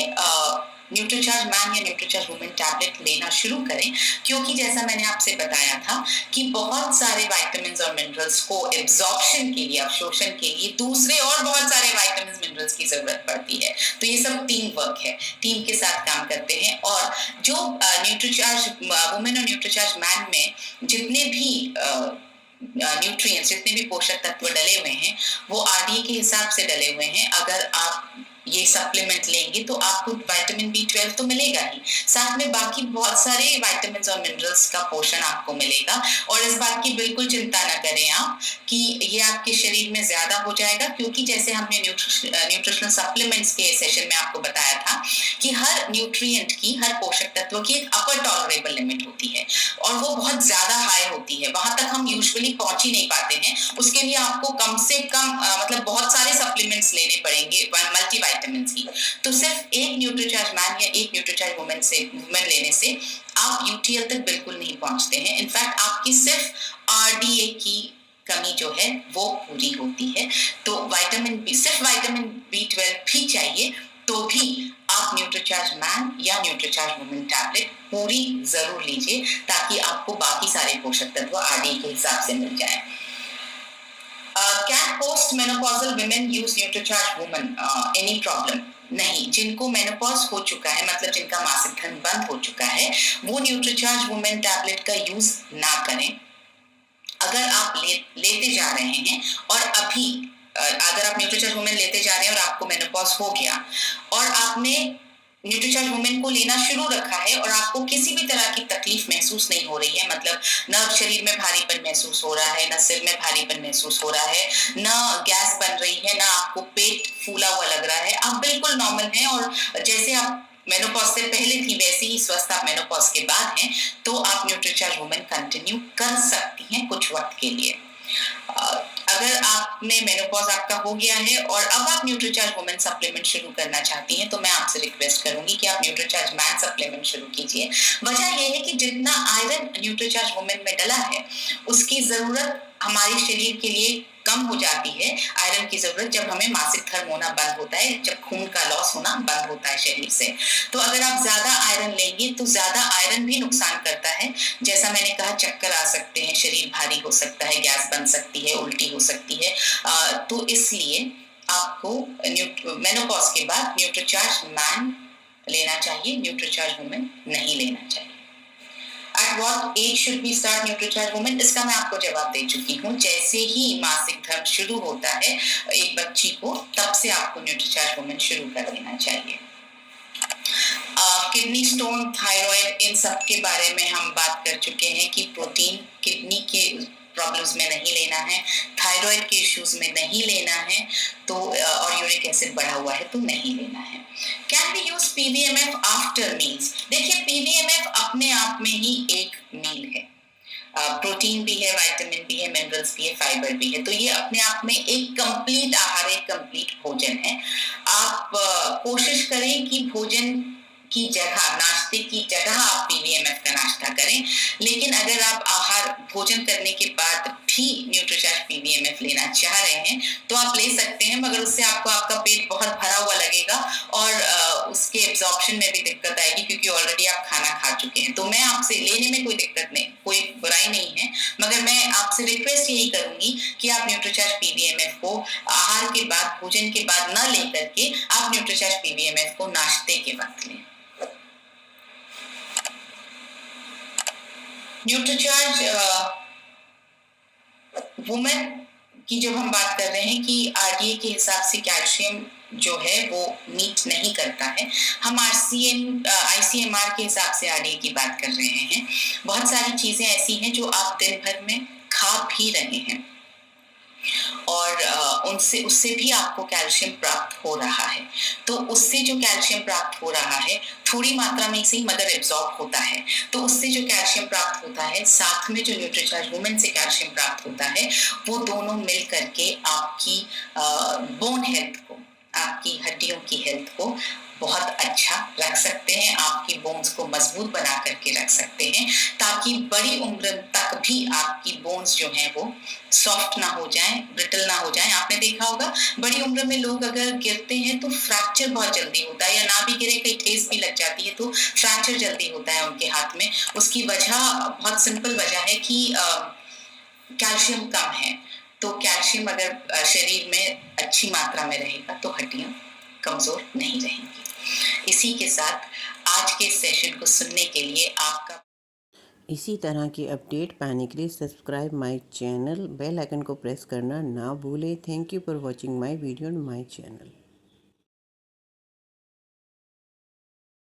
न्यूट्रीचार्ज मैन या न्यूट्रीचार्ज वुमेन टैबलेट लेना शुरू करें, क्योंकि जैसा मैंने आपसे बताया था कि बहुत सारे विटामिन्स और मिनरल्स को एब्जॉर्प्शन के लिए, अवशोषण के लिए दूसरे और बहुत सारे विटामिन्स मिनरल्स की जरूरत पड़ती है। तो ये सब टीम वर्क है, टीम के साथ काम करते हैं। और जो न्यूट्रीचार्ज वुमेन और न्यूट्रीचार्ज मैन में जितने भी न्यूट्रिएंट्स, जितने भी पोषक तत्व डले हुए हैं वो RDA के हिसाब से डले हुए हैं। अगर आप ये सप्लीमेंट लेंगे तो आपको विटामिन B12 तो मिलेगा ही, साथ में बाकी बहुत सारे विटामिन्स और मिनरल्स का पोषण आपको मिलेगा। और इस बात की बिल्कुल चिंता ना करें आप कि ये आपके शरीर में ज्यादा हो जाएगा, क्योंकि जैसे हमने न्यूट्रिशनल सप्लीमेंट्स के सेशन में आपको बताया था कि हर न्यूट्रिएंट की, हर पोषक तत्व की एक अपर टॉलरेबल लिमिट होती है और वो बहुत ज्यादा हाई होती है, वहां तक हम यूजुअली पहुंच ही नहीं पाते हैं। उसके लिए आपको कम से कम मतलब बहुत सारे सप्लीमेंट्स लेने पड़ेंगे मल्टी विटामिन्स की। तो सिर्फ एक न्यूट्रीचार्ज मैन या एक न्यूट्रीचार्ज वुमेन लेने से आप UTL तक बिल्कुल नहीं पहुंचते हैं। इनफैक्ट आपकी सिर्फ RDA की कमी जो है वो पूरी होती है। तो सिर्फ विटामिन B12 भी चाहिए तो भी आप न्यूट्रीचार्ज मैन या न्यूट्रीचार्ज वुमेन टैबलेट पूरी जरूर लीजिए, ताकि आपको बाकी सारे पोषक तत्व RDA के हिसाब से मिल जाए। Can post-menopausal women use Nutricharge Woman? Any problem? नहीं, जिनको मेनोपॉज हो चुका है, मतलब जिनका मासिक धर्म बंद हो चुका है, वो न्यूट्रीचार्ज वुमेन टैबलेट का यूज ना करें। अगर आप लेते जा रहे हैं और अभी अगर आप न्यूट्रीचार्ज वुमेन लेते जा रहे हैं और आपको मेनोपॉज हो गया और आपने न्यूट्रीचार्ज वुमेन को लेना शुरू रखा है और आपको किसी भी तरह की तकलीफ महसूस नहीं हो रही है, मतलब न शरीर में भारीपन महसूस हो रहा है, न सिर में भारीपन महसूस हो रहा है, न गैस बन रही है, न आपको पेट फूला हुआ लग रहा है, आप बिल्कुल नॉर्मल हैं और जैसे आप मेनोपॉज से पहले थी वैसे ही स्वस्थ आप मेनोपॉज के बाद हैं, तो आप न्यूट्रीचार्ज वुमेन कंटिन्यू कर सकती हैं कुछ वक्त के लिए। अगर आपने मेनोपॉज आपका हो गया है और अब आप न्यूट्रीचार्ज वुमेन सप्लीमेंट शुरू करना चाहती हैं, तो मैं आपसे रिक्वेस्ट करूंगी कि आप न्यूट्रीचार्ज मैन सप्लीमेंट शुरू कीजिए। वजह यह है कि जितना आयरन न्यूट्रीचार्ज वुमेन में डला है उसकी जरूरत हमारे शरीर के लिए कम हो जाती है, आयरन की जरूरत, जब हमें मासिक धर्म होना बंद होता है, जब खून का लॉस होना बंद होता है शरीर से। तो अगर आप ज्यादा आयरन लेंगे तो ज्यादा आयरन भी नुकसान करता है, जैसा मैंने कहा चक्कर आ सकते हैं, शरीर भारी हो सकता है, गैस बन सकती है, उल्टी हो सकती है। तो इसलिए आपको मेनोपॉज के बाद न्यूट्रीचार्ज मैन लेना चाहिए, न्यूट्रीचार्ज वुमेन नहीं लेना चाहिए। At what age should we start Nutricharge Women? इसका मैं आपको जवाब दे चुकी हूँ। जैसे ही मासिक धर्म शुरू होता है एक बच्ची को, तब से आपको न्यूट्रीचार्ज वुमेन शुरू कर देना चाहिए। किडनी स्टोन, थायराइड, इन सब के बारे में हम बात कर चुके हैं कि प्रोटीन किडनी के प्रॉब्लम्स में नहीं लेना है, थायराइड के इश्यूज में नहीं लेना है, तो और यूरिक एसिड बढ़ा हुआ है तो नहीं लेना है। Can we use PVMF after meals? देखिए PVMF अपने आप में ही एक मील है, प्रोटीन भी है, विटामिन भी है, मिनरल्स भी है, फाइबर भी है, तो ये अपने आप में एक कंप्लीट की जगह, नाश्ते की जगह आप पीवीएमएफ का नाश्ता करें। लेकिन अगर आप आहार भोजन करने के बाद भी न्यूट्रीचार्ज पीवीएमएफ लेना चाह रहे हैं तो आप ले सकते हैं, मगर उससे आपको आपका पेट बहुत भरा हुआ लगेगा और उसके एब्जॉर्प्शन में भी दिक्कत आएगी, क्योंकि ऑलरेडी आप खाना खा चुके हैं। तो मैं आपसे, लेने में कोई दिक्कत नहीं, कोई बुराई नहीं है, मगर मैं आपसे रिक्वेस्ट यही करूंगी कि आप न्यूट्रीचार्ज पीवीएमएफ को आहार के बाद, भोजन के बाद न लेकर के आप न्यूट्रीचार्ज पीवीएमएफ को नाश्ते के वक्त लें। न्यूट्रीचार्ज वुमेन की जब हम बात कर रहे हैं कि आरडीए के हिसाब से कैल्शियम जो है वो मीट नहीं करता है, हम आईसीएमआर के हिसाब से आरडीए की बात कर रहे हैं। बहुत सारी चीजें ऐसी हैं जो आप दिन भर में खा भी रहे हैं और उससे भी आपको कैल्शियम प्राप्त हो रहा है। तो उससे जो कैल्शियम प्राप्त हो रहा है, थोड़ी मात्रा में से ही मगर एब्जॉर्ब होता है, तो उससे जो कैल्शियम प्राप्त होता है, साथ में जो न्यूट्रीचार्ज वुमेन से कैल्शियम प्राप्त होता है, वो दोनों मिल करके आपकी बोन हेल्थ को, आपकी हड्डियों की हेल्थ को बहुत अच्छा रख सकते हैं, आपकी बोन्स को मजबूत बना करके रख सकते हैं, ताकि बड़ी उम्र तक भी आपकी बोन्स जो हैं वो सॉफ्ट ना हो जाएं, ब्रिटल ना हो जाएं। आपने देखा होगा बड़ी उम्र में लोग अगर गिरते हैं तो फ्रैक्चर बहुत जल्दी होता है, या ना भी गिरे कहीं ठेस भी लग जाती है तो फ्रैक्चर जल्दी होता है उनके हाथ में। उसकी वजह बहुत सिंपल वजह है कि कैल्शियम कम है। तो कैल्शियम अगर शरीर में अच्छी मात्रा में रहेगा तो हड्डियां कमजोर नहीं रहेंगी। इसी के साथ आज के सेशन को सुनने के लिए आपका, इसी तरह के अपडेट पाने के लिए subscribe my channel, bell icon को प्रेस करना ना भूलें। Thank you for watching my video on my channel.